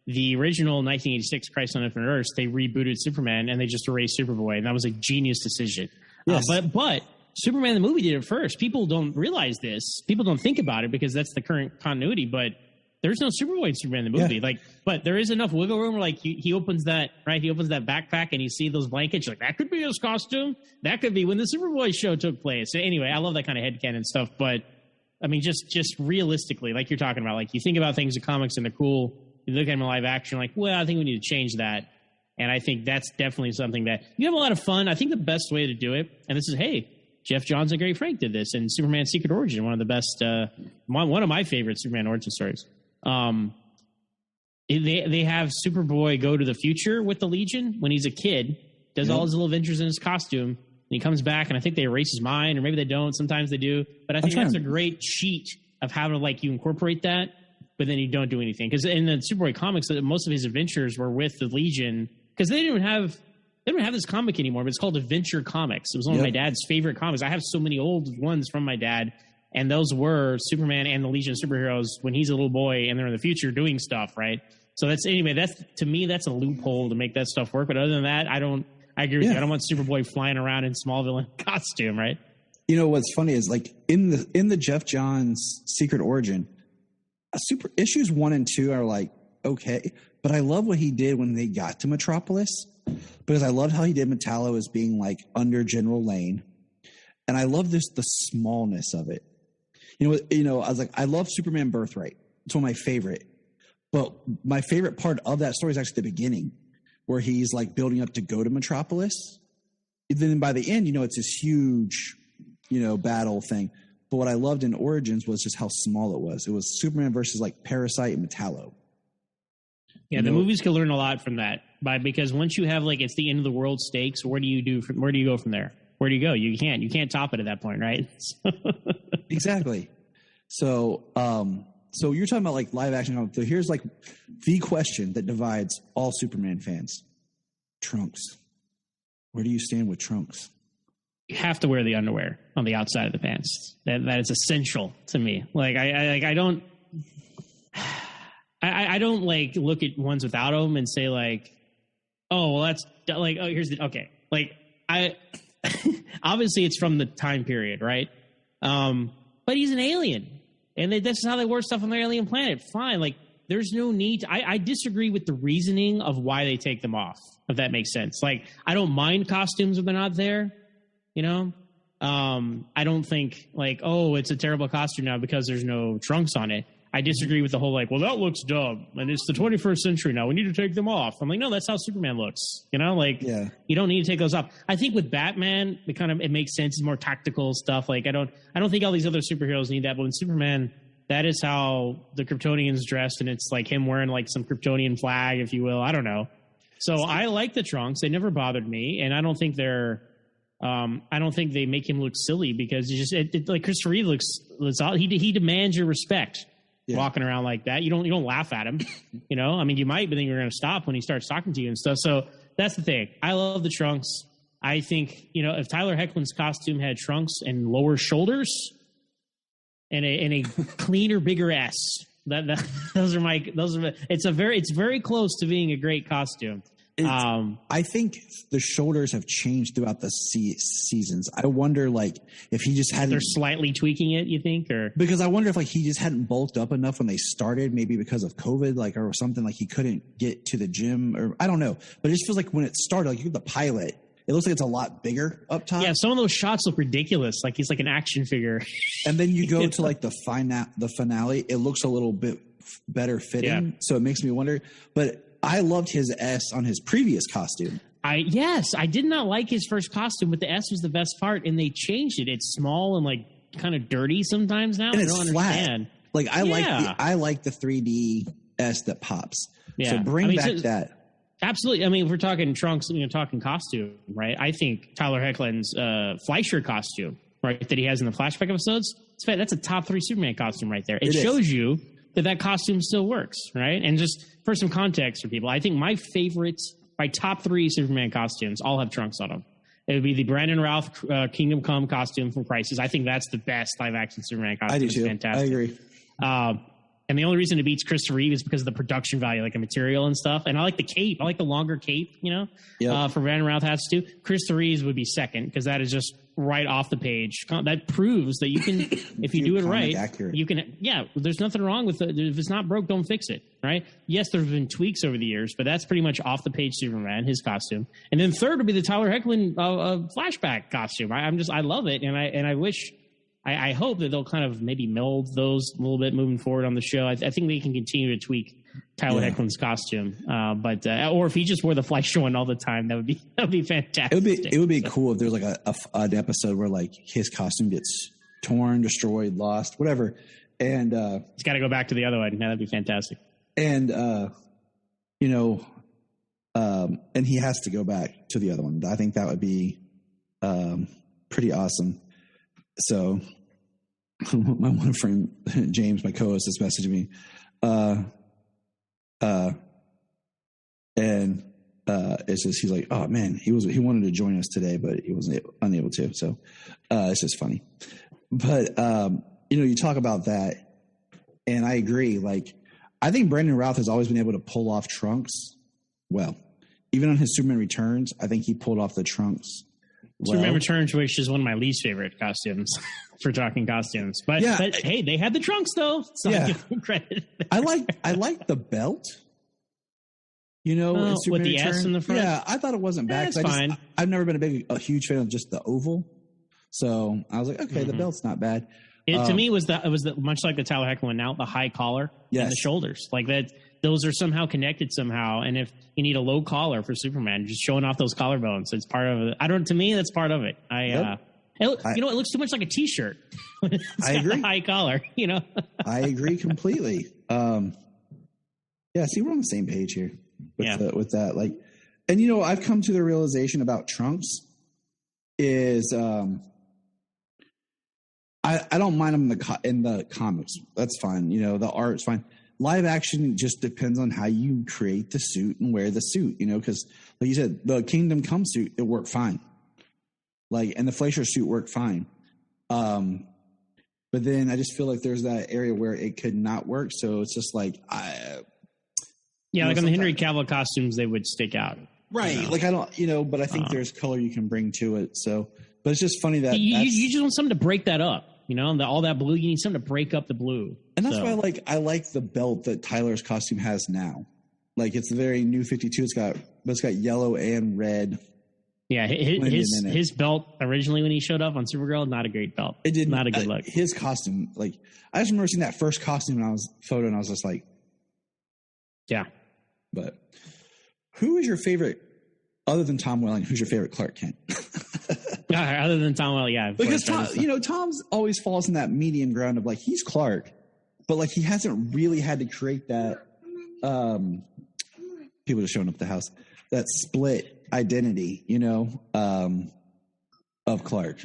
the original 1986 Crisis on Infinite Earths, they rebooted Superman and they just erased Superboy, and that was a genius decision. Yes. But Superman the movie did it first. People don't realize this. People don't think about it because that's the current continuity. But there's no Superboy in Superman the movie. Yeah. But there is enough wiggle room where like he opens that He opens that backpack and you see those blankets. You're like, that could be his costume. That could be when the Superboy show took place. So anyway, I love that kind of headcanon stuff. But I mean, just realistically, like you're talking about, like you think about things in comics and they're cool. You look at them in live action, like, well, I think we need to change that. And I think that's definitely something that you have a lot of fun. I think the best way to do it, and this is, hey, Jeff Johns and Gary Frank did this in Superman Secret Origin, one of the best, one of my favorite Superman origin stories. They have Superboy go to the future with the Legion when he's a kid, does all his little adventures in his costume, and he comes back, and I think they erase his mind, or maybe they don't. Sometimes they do. But I think that's a great cheat of how to, like, you incorporate that, but then you don't do anything. Because in the Superboy comics, most of his adventures were with the Legion, because they don't have this comic anymore, but it's called Adventure Comics. It was one of my dad's favorite comics. I have so many old ones from my dad, and those were Superman and the Legion of Superheroes when he's a little boy and they're in the future doing stuff, right? So that's to me, that's a loophole to make that stuff work. But other than that, I agree with you. I don't want Superboy flying around in Smallville in costume, right? You know, what's funny is, like, in the Jeff Johns Secret Origin, issues 1 and 2 are like, okay, but I love what he did when they got to Metropolis, because I loved how he did Metallo as being like under General Lane, and I love the smallness of it. You know, I was like, I love Superman Birthright. It's one of my favorite, but my favorite part of that story is actually the beginning, where he's like building up to go to Metropolis. And then by the end, you know, it's this huge, you know, battle thing. But what I loved in Origins was just how small it was. It was Superman versus like Parasite and Metallo. Yeah, the movies can learn a lot from that, because once you have, like, it's the end of the world stakes, where do you go from there? Where do you go? You can't top it at that point, right? Exactly. So you're talking about like live action. So here's like the question that divides all Superman fans: Trunks. Where do you stand with Trunks? You have to wear the underwear on the outside of the pants. That is essential to me. Like I don't like look at ones without them and say like, oh, well, that's like, oh, here's the, okay. Like obviously it's from the time period, right? But he's an alien, and this is how they wore stuff on their alien planet. Fine. Like, there's no need to, I disagree with the reasoning of why they take them off, if that makes sense. Like, I don't mind costumes when they're not there, you know? I don't think like, oh, it's a terrible costume now because there's no trunks on it. I disagree with the whole like, well, that looks dumb, and it's the 21st century now, we need to take them off. I'm like, no, that's how Superman looks, you know? Like, you don't need to take those off. I think with Batman, it makes sense. It's more tactical stuff. Like, I don't think all these other superheroes need that, but in Superman, that is how the Kryptonians dressed, and it's like him wearing like some Kryptonian flag, if you will. I don't know. So I like the trunks. They never bothered me, and I don't think they make him look silly, because like Christopher Reeve he demands your respect. Yeah. Walking around like that, you don't laugh at him, you know. I mean, you might, but then you're going to stop when he starts talking to you and stuff. So that's the thing. I love the trunks. I think, you know, if Tyler Hoechlin's costume had trunks and lower shoulders and a cleaner, bigger S, it's very close to being a great costume. I think the shoulders have changed throughout the seasons. I wonder, like, if he just hadn't... They're slightly tweaking it, you think? Or because I wonder if, like, he just hadn't bulked up enough when they started, maybe because of COVID, like, or something, like he couldn't get to the gym, or I don't know. But it just feels like when it started, like, you get the pilot, it looks like it's a lot bigger up top. Yeah, some of those shots look ridiculous. Like, he's like an action figure. And then you go to, like, the finale, it looks a little bit better fitting. Yeah. So it makes me wonder. But I loved his S on his previous costume. I did not like his first costume, but the S was the best part, and they changed it. It's small and like kind of dirty sometimes now. And it's I don't flat. Understand. Like I like the 3D S that pops. Yeah. So bring back that. Absolutely. I mean, if we're talking trunks, talking costume, right? I think Tyler Hoechlin's Fleischer costume, right, that he has in the flashback episodes, that's a top 3 Superman costume right there. It shows you that costume still works, right? And just for some context for people, I think my top 3 Superman costumes all have trunks on them. It would be the Brandon Routh Kingdom Come costume from Crisis. I think that's the best live action Superman costume. I do it's too. Fantastic. I agree. And the only reason it beats Christopher Reeve is because of the production value, like a material and stuff. And I like the cape. I like the longer cape, for Brandon Routh has to. Christopher Reeves would be second because that is just right off the page. That proves that you can, if you do it right, accurate. you can. Yeah, there's nothing wrong with it. If it's not broke, don't fix it. Right? Yes, there's been tweaks over the years, but that's pretty much off the page Superman, his costume. And then third would be the Tyler Hoechlin flashback costume. I love it, and I wish. I hope that they'll kind of maybe meld those a little bit moving forward on the show. I think they can continue to tweak Tyler Hoechlin's costume, or if he just wore the Fleisch one all the time, that would be fantastic. It would be cool if there's like an episode where like his costume gets torn, destroyed, lost, whatever, and it's got to go back to the other one. That'd be fantastic. And and he has to go back to the other one. I think that would be pretty awesome. So my one friend, James, my co-host, is messaging me. It's just, he's like, oh man, he wanted to join us today, but he wasn't unable to. So it's just funny. But, you talk about that, and I agree. Like, I think Brandon Routh has always been able to pull off trunks well. Even on his Superman Returns, I think he pulled off the trunks Superman Returns, which is one of my least favorite costumes for talking costumes. But hey, they had the trunks though, so I give them credit. I like the belt. With the Return. S in the front. Yeah, I thought it wasn't bad. It's fine. I've never been a huge fan of just the oval, so I was like, okay, the belt's not bad. To me, it was much like the Tyler Hoechlin one. Now the high collar and the shoulders, like that. Those are somehow connected somehow. And if you need a low collar for Superman, just showing off those collarbones, it's part of it. To me, that's part of it. It looks too much like a T-shirt. I agree. High collar, I agree completely. See, we're on the same page here with that. Like, and I've come to the realization about trunks is, I don't mind them in the comics. That's fine. The art's fine. Live action just depends on how you create the suit and wear the suit, because like you said, the Kingdom Come suit, it worked fine. And the Fleischer suit worked fine. But then I just feel like there's that area where it could not work. So it's just like, like on the Henry Cavill costumes, they would stick out. Right. Like I don't, but I think there's color you can bring to it. So, but it's just funny that you just want something to break that up. All that blue, you need something to break up the blue. And that's why I like the belt that Tyler's costume has now. Like it's the very new 52. It's got yellow and red. Yeah, his belt originally when he showed up on Supergirl, not a great belt. It did not a good look. His costume, I just remember seeing that first costume and I was just like, yeah. But who is your favorite other than Tom Welling? Who's your favorite Clark Kent? Other than Tom Welling, yeah. Because Tom's always falls in that medium ground of he's Clark, but he hasn't really had to create that. People just showing up at the house, that split identity, of Clark.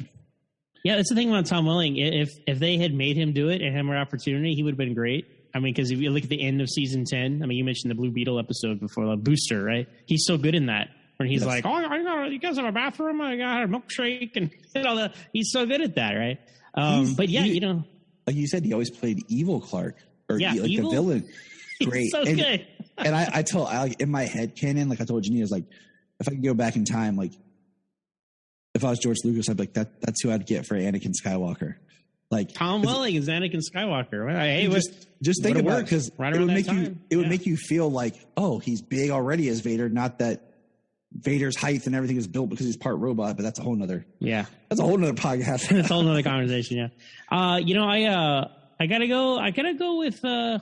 Yeah, that's the thing about Tom Welling. If they had made him do it and had more opportunity, he would have been great. I mean, because if you look at the end of season 10, you mentioned the Blue Beetle episode before, the Booster, right? He's so good in that. When he's like, you guys have a bathroom? I got a milkshake and all that. He's so good at that, right? Like you said, he always played evil Clark evil? The villain. Great, he's so good. And I told in my head canon, I told Janine, I was like, if I could go back in time, if I was George Lucas, I'd be like, that's who I'd get for Anakin Skywalker. Tom Welling is Anakin Skywalker. Hey, just think about it, because it would make you feel like, oh, he's big already as Vader, not that Vader's height and everything is built because he's part robot, but that's a whole nother. Yeah. That's a whole nother podcast. That's a whole nother conversation. Yeah. I gotta go with, this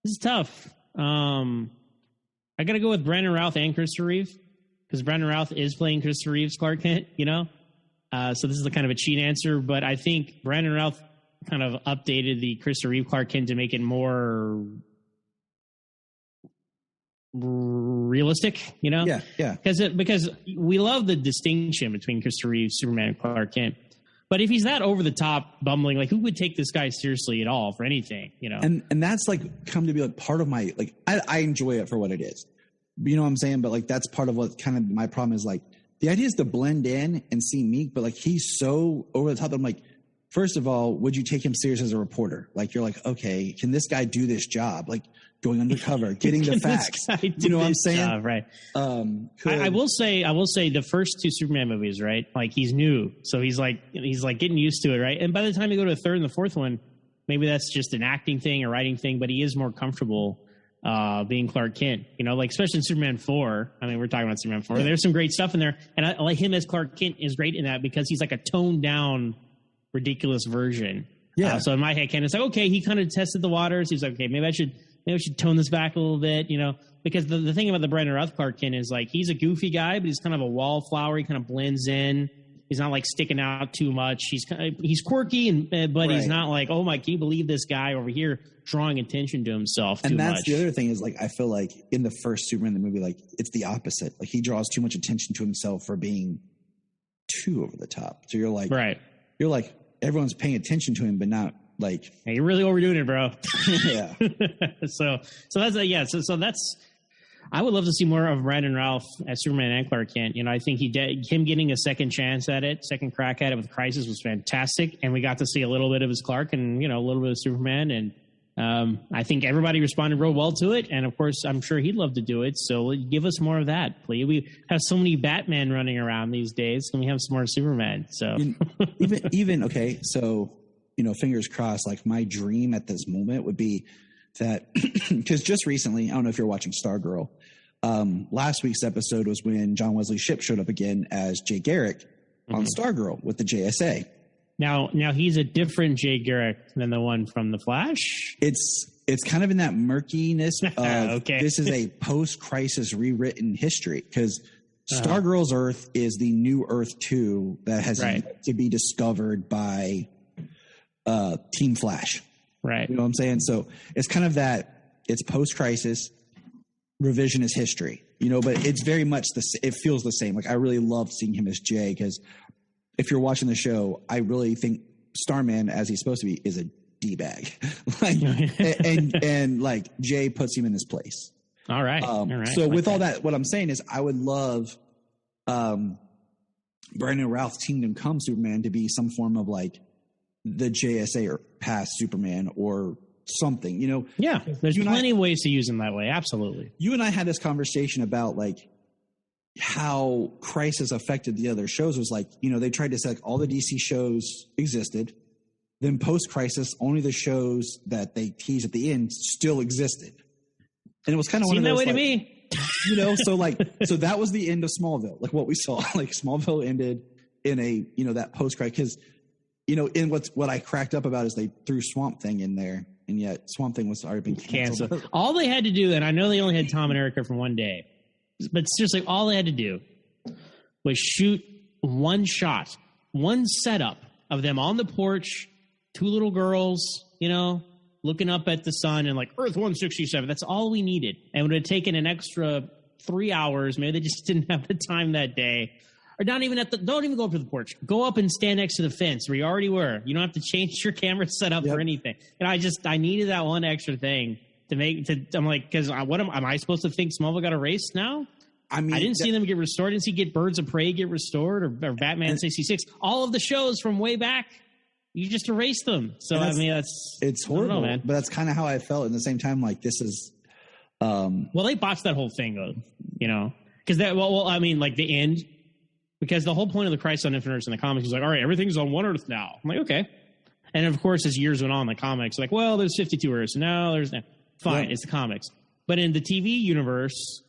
is tough. I gotta go with Brandon Routh and Christopher Reeve, because Brandon Routh is playing Christopher Reeve's Clark Kent, so this is a kind of a cheat answer, but I think Brandon Routh kind of updated the Christopher Reeve Clark Kent to make it more realistic, Yeah. Because we love the distinction between Christopher Reeve, Superman, and Clark Kent, But if he's that over the top, bumbling, like who would take this guy seriously at all for anything? You know, and that's like come to be like part of my like I enjoy it for what it is. You know what I'm saying? But like that's part of what kind of my problem is like the idea is to blend in and see Meek, but like he's so over the top. I'm like, first of all, would you take him serious as a reporter? Like you're like, okay, can this guy do this job? Like going undercover, getting the facts. You know what I'm saying? Job, right. I will say the first two Superman movies, right? Like he's new, so he's like getting used to it, right? And by the time you go to the third and the fourth one, maybe that's just an acting thing or writing thing, but he is more comfortable being Clark Kent. You know, like especially in Superman 4. I mean, we're talking about Superman 4. Yeah. There's some great stuff in there, and I like him as Clark Kent is great in that because he's like a toned down, ridiculous version. Yeah. So in my head, Ken, it's like, okay, he kind of tested the waters. He's like, okay, maybe I should tone this back a little bit, you know, because the thing about the Brandon Routh Clark Kent is like, he's a goofy guy, but he's kind of a wallflower. He kind of blends in. He's not like sticking out too much. He's quirky, but he's not like, oh my, can you believe this guy over here drawing attention to himself too much? And that's the other thing is like, I feel like in the first Superman, the movie, like it's the opposite. Like he draws too much attention to himself for being too over the top. So you're like, everyone's paying attention to him, but not like, hey, you're really overdoing it, bro. Yeah. So that's So that's. I would love to see more of Brandon Routh as Superman and Clark Kent. You know, I think him getting a second crack at it with Crisis was fantastic, and we got to see a little bit of his Clark and a little bit of Superman, and I think everybody responded real well to it. And of course, I'm sure he'd love to do it. So give us more of that, please. We have so many Batman running around these days. Can we have some more Superman? So even okay, so. Fingers crossed, like my dream at this moment would be that because just recently, I don't know if you're watching Stargirl. Last week's episode was when John Wesley Shipp showed up again as Jay Garrick on Stargirl with the JSA. Now he's a different Jay Garrick than the one from The Flash. It's kind of in that murkiness of this is a post-crisis rewritten history because Stargirl's Earth is the new Earth 2 that has yet to be discovered by Team Flash. Right. You know what I'm saying? So it's kind of that it's post-crisis revisionist history, but it's very much it feels the same. Like I really love seeing him as Jay because if you're watching the show, I really think Starman, as he's supposed to be, is a D-bag. and like Jay puts him in his place. All right. So with all that, what I'm saying is I would love Brandon Routh's Kingdom Come Superman to be some form of like the JSA or past Superman or something, Yeah, there's plenty of ways to use him that way. Absolutely. You and I had this conversation about like how Crisis affected the other shows. It was like, they tried to say like all the DC shows existed. Then post-Crisis, only the shows that they teased at the end still existed. And it was kind of one of those, that way to me. So that was the end of Smallville. Like what we saw, like Smallville ended in a, that post-Crisis, because in what I cracked up about is they threw Swamp Thing in there, and yet Swamp Thing was already been canceled. All they had to do, and I know they only had Tom and Erica for one day, but seriously, all they had to do was shoot one shot, one setup of them on the porch, two little girls, looking up at the sun and like Earth 167. That's all we needed. And it would have taken an extra 3 hours. Maybe they just didn't have the time that day. Or don't even go up to the porch. Go up and stand next to the fence where you already were. You don't have to change your camera setup or anything. And I needed that one extra thing I'm like, because am I supposed to think Smallville got erased now? I mean, I didn't see them get restored. I didn't see Birds of Prey get restored or Batman 66. All of the shows from way back, you just erased them. So it's horrible, man. But that's kind of how I felt. At the same time, like this is. Well, they botched that whole thing, though. Because like the end. Because the whole point of the Crisis on Infinite Earths in the comics was like, all right, everything's on one Earth now. I'm like, okay. And of course, as years went on, the comics like, well, there's 52 Earths. No, there's not. Fine, it's the comics. But in the TV universe,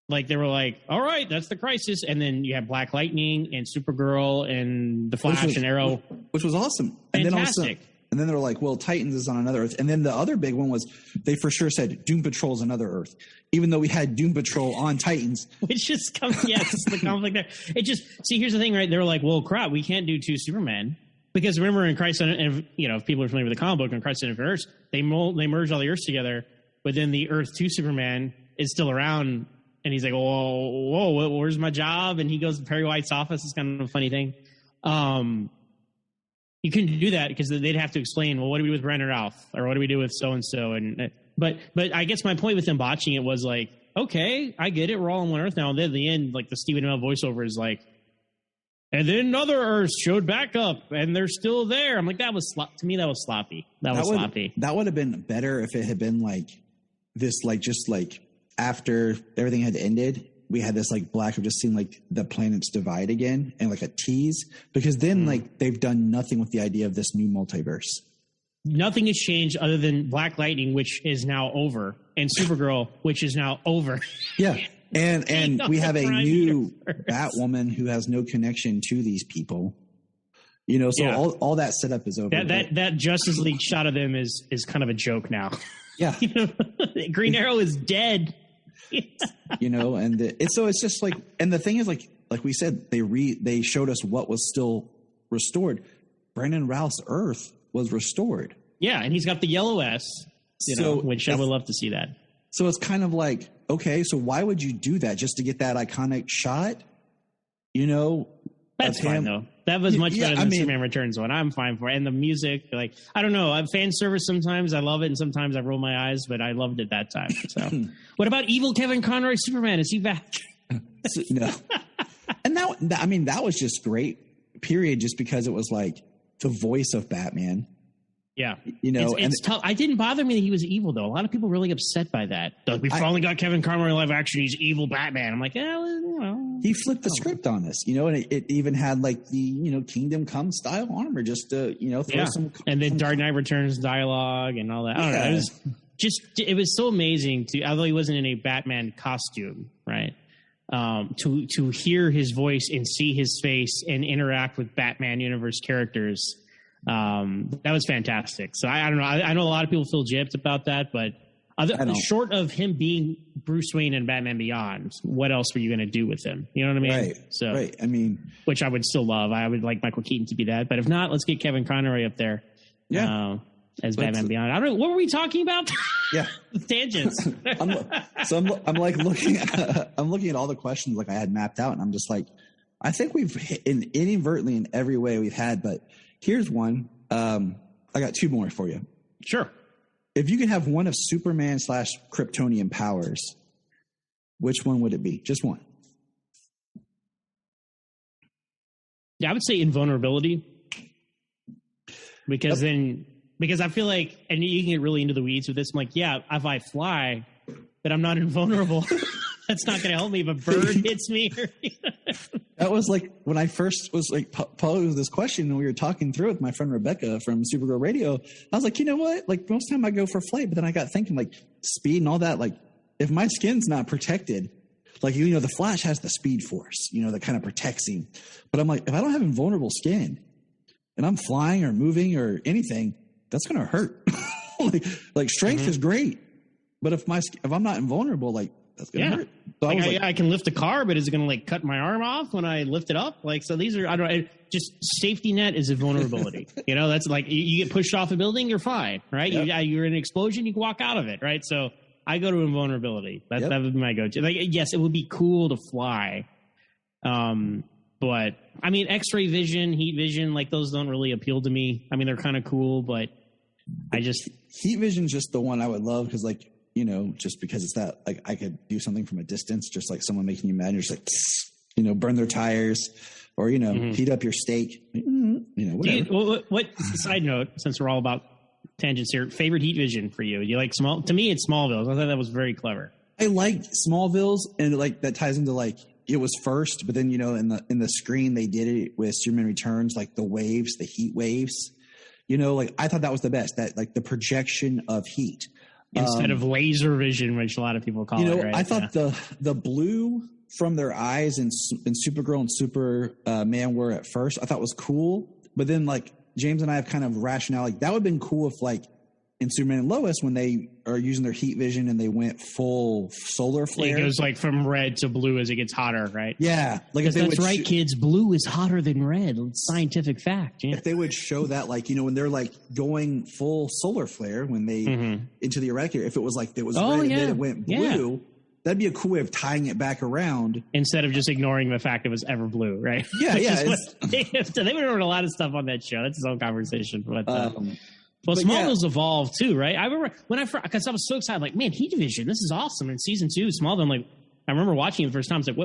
like they were like, all right, that's the Crisis. And then you have Black Lightning and Supergirl and The Flash and Arrow. Which was awesome. Fantastic. And then they were like, well, Titans is on another Earth. And then the other big one was they for sure said Doom Patrol's another Earth, even though we had Doom Patrol on Titans. Which just comes, it's the conflict there. Here's the thing, right? They were like, well, crap, we can't do two Supermen. Because remember in Crisis, if people are familiar with the comic book, in Crisis on Infinite Earths, they merge all the Earths together, but then the Earth 2 Superman is still around, and he's like, whoa, where's my job? And he goes to Perry White's office. It's kind of a funny thing. you couldn't do that because they'd have to explain, well, what do we do with Brandon Routh, or what do we do with so and so, and but I guess my point with them botching it was like, okay, I get it, we're all on one Earth now, and then at the end, like the Stephen Amell voiceover is like, and then other Earths showed back up, and they're still there. I'm like, that was to me that was sloppy. That was sloppy. That would have been better if it had been like this, like just like after everything had ended, we had this like black of just seeing like the planets divide again and like a tease, because then like they've done nothing with the idea of this new multiverse. Nothing has changed other than Black Lightning, which is now over, and Supergirl, which is now over. Yeah. And we have a new Batwoman who has no connection to these people. You know, so all that setup is over. That Justice League shot of them is kind of a joke now. Yeah. Green Arrow is dead. You know, and it's just like, and the thing is like we said, they showed us what was still restored. Brandon Routh's Earth was restored. Yeah, and he's got the yellow S, which I would love to see that. So it's kind of like, okay, so why would you do that? Just to get that iconic shot? You know? That's fine, though. That was much better than Superman Returns one. I'm fine for it. And the music, like, I don't know. I'm fan service sometimes. I love it, and sometimes I roll my eyes, but I loved it that time. So, what about evil Kevin Conroy Superman? Is he back? No. And that was just great, period, just because it was like the voice of Batman. Yeah. You know, it's tough. It didn't bother me that he was evil, though. A lot of people really upset by that. Like, we finally got Kevin Conroy live action. He's evil Batman. I'm like, yeah, well, you know. He flipped the script on us, you know, and it even had like the, you know, Kingdom Come style armor just to, you know, throw some. And then Dark Knight Returns dialogue and all that. I don't know. It was so amazing although he wasn't in a Batman costume, right? To hear his voice and see his face and interact with Batman universe characters. That was fantastic. So I don't know. I know a lot of people feel gypped about that, but short of him being Bruce Wayne and Batman Beyond, what else were you going to do with him? You know what I mean? Right. So, right. I mean, which I would still love. I would like Michael Keaton to be that, but if not, let's get Kevin Conroy up there. Yeah. As Batman Beyond. I don't know. What were we talking about? Yeah. Tangents. I'm like looking at all the questions like I had mapped out, and I'm just like, I think we've inadvertently in every way we've had, but here's one. I got two more for you. Sure. If you could have one of Superman / Kryptonian powers, which one would it be? Just one. Yeah, I would say invulnerability. Because I feel like, and you can get really into the weeds with this. I'm like, yeah, if I fly, but I'm not invulnerable. That's not going to help me if a bird hits me. That was like when I first was like posed this question and we were talking through it with my friend Rebecca from Supergirl Radio. I was like, you know what? Like most time I go for flight, but then I got thinking like speed and all that. Like if my skin's not protected, like, you know, the Flash has the Speed Force, you know, that kind of protects him. But I'm like, if I don't have invulnerable skin and I'm flying or moving or anything, that's going to hurt. like strength is great. But if I'm not invulnerable, like, that's going to hurt. So I can lift a car, but is it going to like cut my arm off when I lift it up? Like, so these are, just safety net is a vulnerability. You know, that's like you get pushed off a building, you're fine, right? Yep. You're in an explosion, you can walk out of it, right? So I go to invulnerability. That would be my go-to. Like, yes, it would be cool to fly. But I mean, X-ray vision, heat vision, like those don't really appeal to me. I mean, they're kind of cool, but heat vision's just the one I would love because, like, you know, just because it's that, like, I could do something from a distance, just like someone making you mad. You're just like, you know, burn their tires or, you know, heat up your steak, you know, whatever. What side note, since we're all about tangents here, favorite heat vision for you? You like to me, it's Smallville. I thought that was very clever. I like Smallville's, and like that ties into like, it was first, but then, you know, in the screen, they did it with Superman Returns, like the waves, the heat waves, you know, like I thought that was the best, that like the projection of heat. Instead of laser vision, which a lot of people call it, right? I thought the blue from their eyes in Supergirl and Superman were at first, I thought was cool. But then, like, James and I have kind of rationale, like, that would have been cool if, like, in Superman and Lois, when they are using their heat vision and they went full solar flare. It goes, like, from red to blue as it gets hotter, right? Yeah. Like, that's right, kids. Blue is hotter than red. It's scientific fact. Yeah. If they would show that, like, you know, when they're, like, going full solar flare, when they into the Eradicator, if it was, like, it was red and then it went blue, that'd be a cool way of tying it back around instead of just ignoring the fact it was ever blue, right? Yeah, yeah. They would have a lot of stuff on that show. That's his own conversation. But Smallville's evolved too, right? I remember because I was so excited, like, man, Heat Division, this is awesome. In season 2, Smallville, I'm like, I remember watching it the first time. I was like,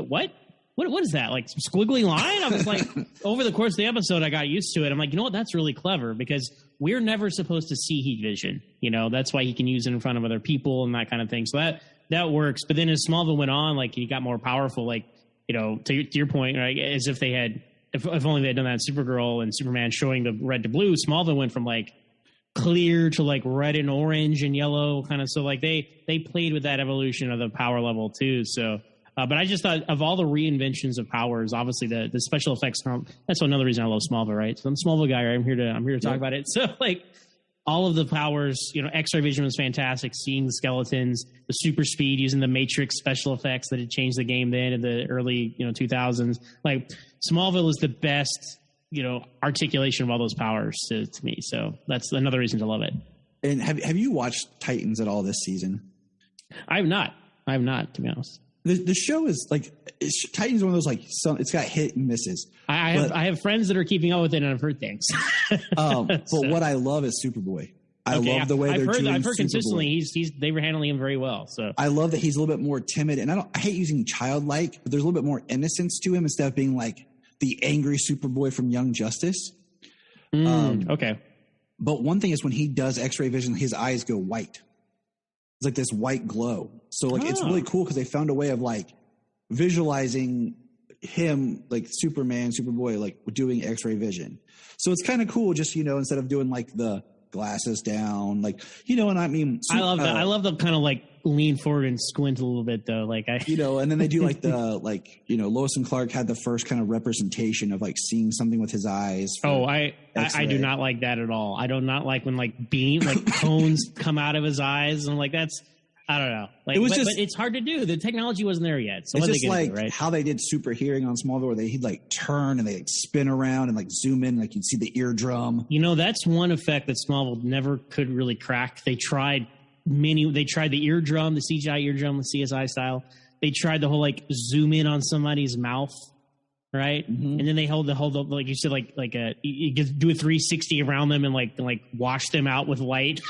what is that? Like some squiggly line? I was like, over the course of the episode, I got used to it. I'm like, you know what? That's really clever because we're never supposed to see Heat Vision. You know, that's why he can use it in front of other people and that kind of thing. So that works. But then as Smallville went on, like he got more powerful, like, you know, to your point, right? As if they had, if only they had done that in Supergirl and Superman showing the red to blue, Smallville went from like clear to like red and orange and yellow kind of. So like they played with that evolution of the power level too. So, but I just thought of all the reinventions of powers, obviously the special effects. That's another reason I love Smallville, right? So I'm a Smallville guy. Right? I'm here to talk about it. So like all of the powers, you know, X-ray vision was fantastic. Seeing the skeletons, the super speed, using the Matrix special effects that had changed the game then in the early 2000s. Like Smallville is the best, you know, articulation of all those powers to me. So that's another reason to love it. And have you watched Titans at all this season? I have not, to be honest. The show is like Titans, one of those like it's got hit and misses. I have friends that are keeping up with it, and I've heard things. But what I love is Superboy. I love the way I've heard consistently they were handling him very well. So I love that he's a little bit more timid, and I hate using childlike, but there's a little bit more innocence to him instead of being like the angry Superboy from Young Justice. Okay. But one thing is when he does X-ray vision, his eyes go white. It's like this white glow. So like it's really cool because they found a way of like visualizing him like Superman, Superboy, like doing X-ray vision. So it's kind of cool just, you know, instead of doing like the glasses down, like, you know, and I mean, I love that. I love the kind of like lean forward and squint a little bit though. Like you know, and then they do like the, like, you know, Lois and Clark had the first kind of representation of like seeing something with his eyes. I do not like that at all. I do not like when like cones come out of his eyes. And like, that's, I don't know. Like, but it's hard to do. The technology wasn't there yet. So it's just like right? how they did super hearing on Smallville, where he'd like turn and they like spin around and like zoom in, like you'd see the eardrum. You know, that's one effect that Smallville never could really crack. They tried the eardrum, the CGI eardrum, the CSI style. They tried the whole like zoom in on somebody's mouth, right? Mm-hmm. And then they hold like you said, you could do a 360 around them and like wash them out with light.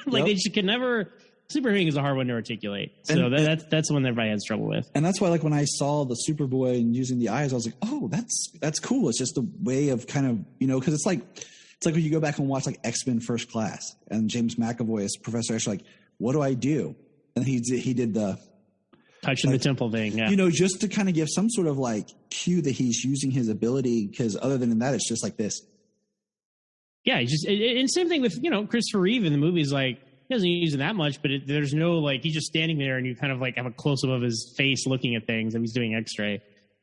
Like they just could never. Super hearing is a hard one to articulate. So that's the one that everybody has trouble with. And that's why, like, when I saw the Superboy and using the eyes, I was like, oh, that's cool. It's just a way of kind of, you know, because it's like when you go back and watch like X-Men First Class and James McAvoy as Professor X, like, what do I do? And he did the touching the temple thing, yeah. You know, just to kind of give some sort of like cue that he's using his ability, because other than that, it's just like this. Yeah, and same thing with, you know, Christopher Reeve in the movies, like, he doesn't use it that much, but there's no, like, he's just standing there and you kind of like have a close-up of his face looking at things and he's doing X-ray.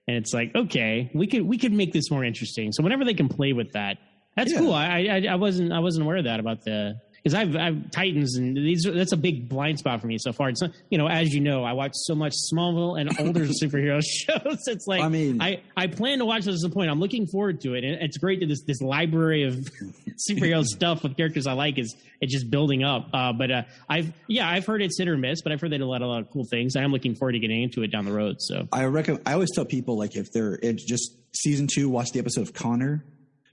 And it's like, okay, we could make this more interesting. So whenever they can play with that, that's cool. I wasn't aware of that about because I've Titans, and that's a big blind spot for me so far. It's not, you know, as you know, I watch so much Smallville and older superhero shows. It's like, I mean, I plan to watch this at some point. I'm looking forward to it, and it's great that this library of superhero stuff with characters I like it's just building up. But I've heard it's hit or miss, but I've heard they did a lot of cool things. I am looking forward to getting into it down the road. So I always tell people, like, if it's just season 2, watch the episode of Connor,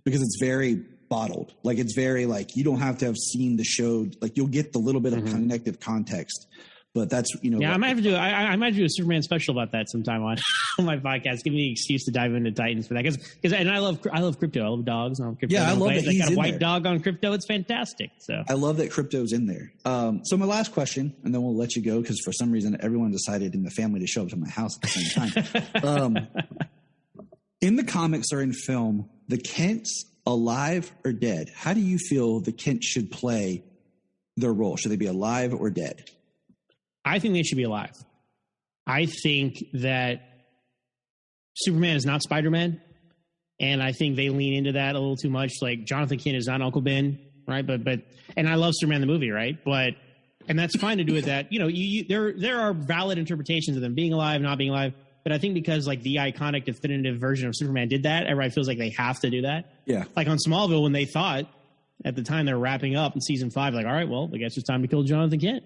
because it's very bottled. Like, it's very like, you don't have to have seen the show. Like, you'll get the little bit of connective context, but that's, you know. Yeah, I might have to do. I might do a Superman special about that sometime on my podcast. Give me the excuse to dive into Titans for that, because and I love Crypto. I love dogs. I love Crypto. Yeah, I love that he's got a white there. dog on Crypto. It's fantastic. So I love that Crypto's in there. So my last question, and then we'll let you go, because for some reason everyone decided in the family to show up to my house at the same time. In the comics or in film, the Kents, alive or dead? How do you feel the Kent should play their role? Should they be alive or dead? I think they should be alive. I think that Superman is not Spider-Man, and I think they lean into that a little too much. Like, Jonathan Kent is not Uncle Ben, right? But and I love Superman the movie, right? And that's fine to do with that. You know, there are valid interpretations of them being alive, not being alive. But I think because, like, the iconic definitive version of Superman did that, everybody feels like they have to do that. Yeah. Like on Smallville, when they thought at the time they were wrapping up in season 5, like, all right, well, I guess it's time to kill Jonathan Kent.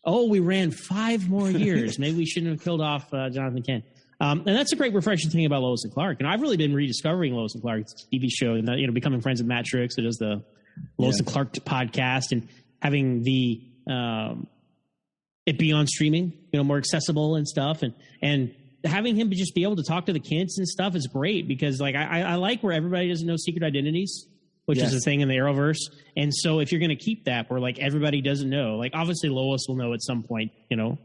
oh, we ran 5 more years. Maybe we shouldn't have killed off Jonathan Kent. And that's a great refreshing thing about Lois and Clark. And I've really been rediscovering Lois and Clark's TV show and, becoming friends with Matt Trix, who does the Lois and Clark podcast, and having the it be on streaming, more accessible and stuff. And having him just be able to talk to the kids and stuff is great, because like I like where everybody doesn't know secret identities, which is a thing in the Arrowverse. And so if you're going to keep that where like everybody doesn't know, like obviously Lois will know at some point,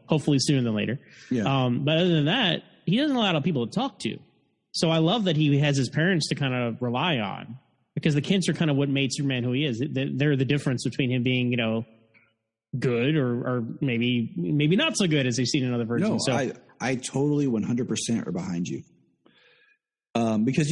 hopefully sooner than later. Yeah. But other than that, he doesn't allow people to talk to. So I love that he has his parents to kind of rely on, because the Kents are kind of what made Superman who he is. They're the difference between him being, good or maybe not so good as they've seen in other versions. No, I totally 100% are behind you. Because,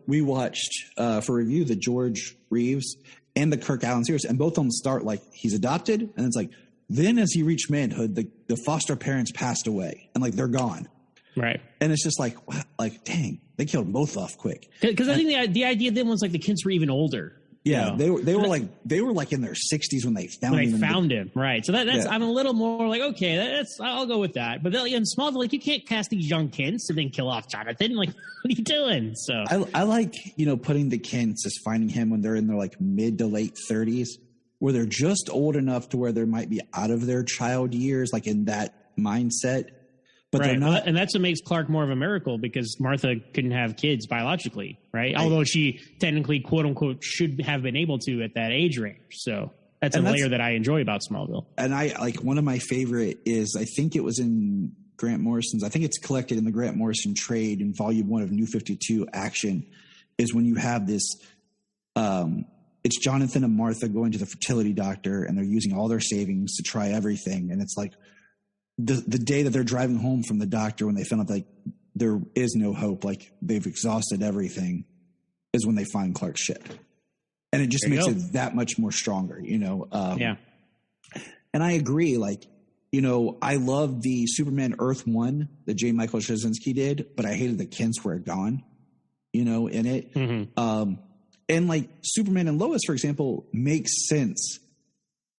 we watched for review the George Reeves and the Kirk Allen series, and both of them start like he's adopted, and it's like, then as he reached manhood, the foster parents passed away, and like they're gone. Right. And it's just like, dang, they killed both off quick. Because I think the idea then was like the kids were even older. Yeah, they were like in their 60s when they found him. Right. So that's I'm a little more like, okay, I'll go with that. But in Smallville, like, you can't cast these young Kents and then kill off Jonathan. Like, what are you doing? So I like putting the Kents as finding him when they're in their like mid to late 30s, where they're just old enough to where they might be out of their child years, like in that mindset. But they're not, and that's what makes Clark more of a miracle, because Martha couldn't have kids biologically, right? Although she technically, quote unquote, should have been able to at that age range. So that's a layer that I enjoy about Smallville. And I like, one of my favorite is, I think it was in Grant Morrison's, I think it's collected in the Grant Morrison trade in volume 1 of New 52 Action, is when you have this, it's Jonathan and Martha going to the fertility doctor, and they're using all their savings to try everything. And it's like, the day that they're driving home from the doctor, when they found out like there is no hope, like they've exhausted everything, is when they find Clark's ship. And it just makes it that much more stronger, Yeah. And I agree. Like, I love the Superman Earth 1 that J. Michael Straczynski did, but I hated the Kents were gone, in it. Mm-hmm. And like Superman and Lois, for example, makes sense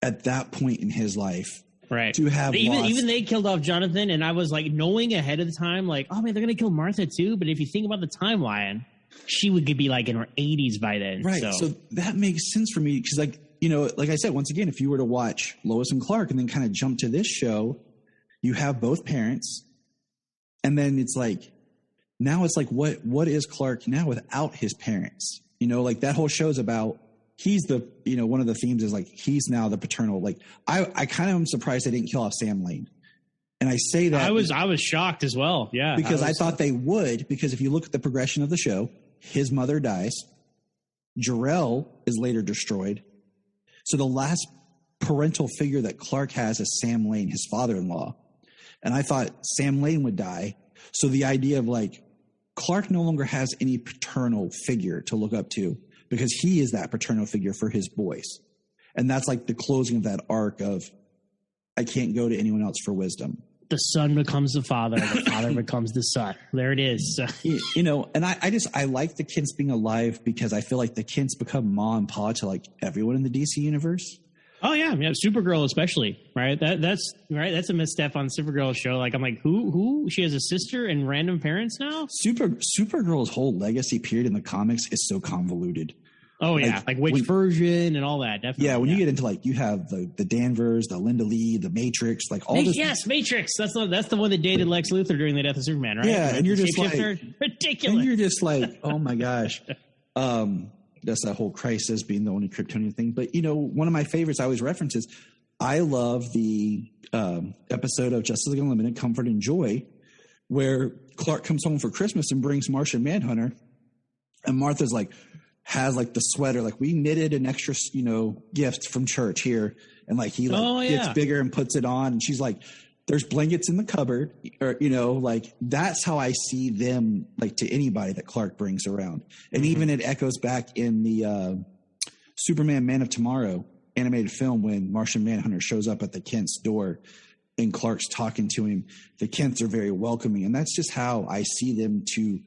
at that point in his life. Right. To have even they killed off Jonathan, and I was like, knowing ahead of the time, like, oh man, they're gonna kill Martha too. But if you think about the timeline, she would be like in her 80s by then. Right. So that makes sense for me, because like, like I said, once again, if you were to watch Lois and Clark and then kind of jump to this show, you have both parents, and then it's like, now it's like, what is Clark now without his parents? Like that whole show's about, he's the, one of the themes is like, he's now the paternal, like, I kind of am surprised they didn't kill off Sam Lane. And I say that I was shocked as well. Yeah. Because I thought they would, because if you look at the progression of the show, his mother dies. Jor-El is later destroyed. So the last parental figure that Clark has is Sam Lane, his father-in-law. And I thought Sam Lane would die. So the idea of like, Clark no longer has any paternal figure to look up to, because he is that paternal figure for his boys. And that's like the closing of that arc of, I can't go to anyone else for wisdom. The son becomes the father becomes the son. There it is. And I like the Kents being alive, because I feel like the Kents become ma and pa to like everyone in the DC universe. Oh yeah. Supergirl especially, right? That's right. That's a misstep on Supergirl's show. Like, I'm like, who? She has a sister and random parents now? Supergirl's whole legacy period in the comics is so convoluted. Oh yeah, like which version and all that. Definitely. Yeah, when you get into like, you have the Danvers, the Linda Lee, the Matrix, like all this. Yes, Matrix. That's the one that dated Lex Luthor during the death of Superman, right? Yeah, and you're just like, ridiculous. And you're just like, oh my gosh. That's that whole crisis being the only Kryptonian thing. But one of my favorites I always reference is, I love the episode of Justice League Unlimited, Comfort and Joy, where Clark comes home for Christmas and brings Martian Manhunter, and Martha's like, has like the sweater, like we knitted an extra, gift from church here. And like, he gets bigger and puts it on. And she's like, there's blankets in the cupboard, or, like that's how I see them, like to anybody that Clark brings around. And even it echoes back in the Superman Man of Tomorrow animated film, when Martian Manhunter shows up at the Kent's door and Clark's talking to him. The Kents are very welcoming. And that's just how I see them to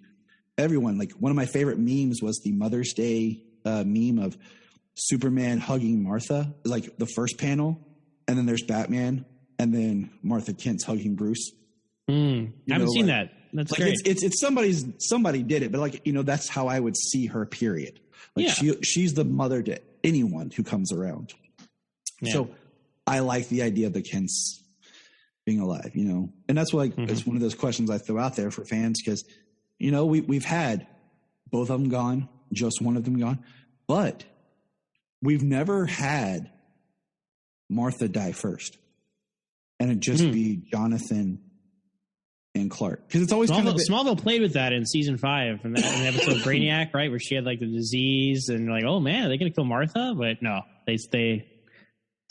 everyone. Like, one of my favorite memes was the Mother's Day meme of Superman hugging Martha, like the first panel, and then there's Batman and then Martha Kent's hugging Bruce. I haven't seen that. That's like great. It's somebody did it, but like, that's how I would see her, period. Like she's the mother to anyone who comes around. Yeah. So I like the idea of the Kents being alive, and that's why it's one of those questions I throw out there for fans because, we've had both of them gone, just one of them gone, but we've never had Martha die first and it just be Jonathan and Clark. Because it's always Smallville played with that in season 5 in the episode Brainiac, right? Where she had like the disease and like, oh man, are they going to kill Martha? But no, they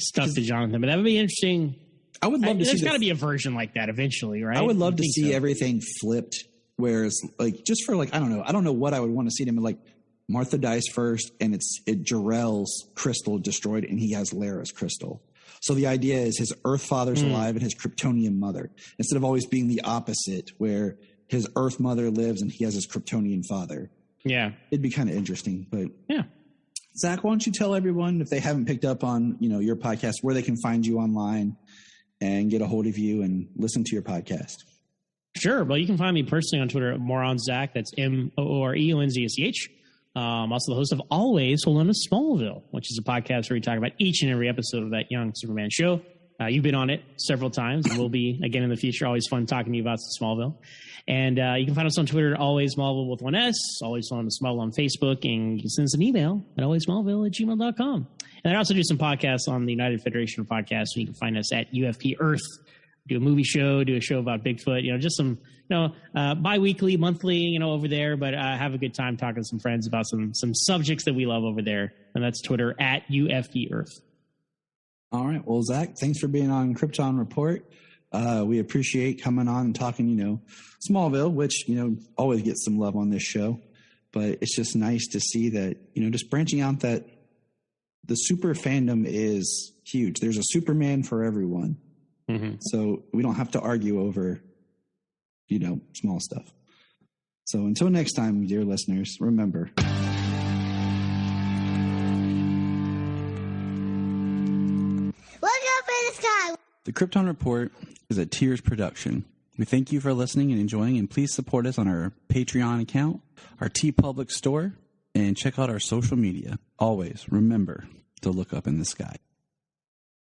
stuck to Jonathan. But that would be interesting. I would love to see. There's got to be a version like that eventually, right? I would love to see everything flipped. Whereas, like, just for like, I don't know what I would want to see them like. Martha dies first, and it's Jor-El's crystal destroyed, and he has Lara's crystal. So the idea is his Earth father's alive and his Kryptonian mother, instead of always being the opposite, where his Earth mother lives and he has his Kryptonian father. Yeah, it'd be kind of interesting. But yeah, Zach, why don't you tell everyone, if they haven't picked up on your podcast, where they can find you online and get a hold of you and listen to your podcast? Sure. Well, you can find me personally on Twitter at MooreOnZach. That's MooreOnZach. I'm also the host of Always Hold On to Smallville, which is a podcast where we talk about each and every episode of that young Superman show. You've been on it several times and will be again in the future. Always fun talking to you about Smallville. And you can find us on Twitter at Always Smallville with one S, Always Hold On to Smallville on Facebook, and you can send us an email at alwaysmallville@gmail.com. And I also do some podcasts on the United Federation of Podcasts, so you can find us at UFP Earth. Do a movie show, do a show about Bigfoot, just some, bi-weekly, monthly, over there, but have a good time talking to some friends about some subjects that we love over there. And that's Twitter at UFP Earth. All right. Well, Zach, thanks for being on Krypton Report. We appreciate coming on and talking, Smallville, which, always gets some love on this show, but it's just nice to see that, just branching out that the super fandom is huge. There's a Superman for everyone. Mm-hmm. So we don't have to argue over, small stuff. So until next time, dear listeners, remember. Look up in the sky. The Krypton Report is a Tears production. We thank you for listening and enjoying, and please support us on our Patreon account, our TeePublic store, and check out our social media. Always remember to look up in the sky.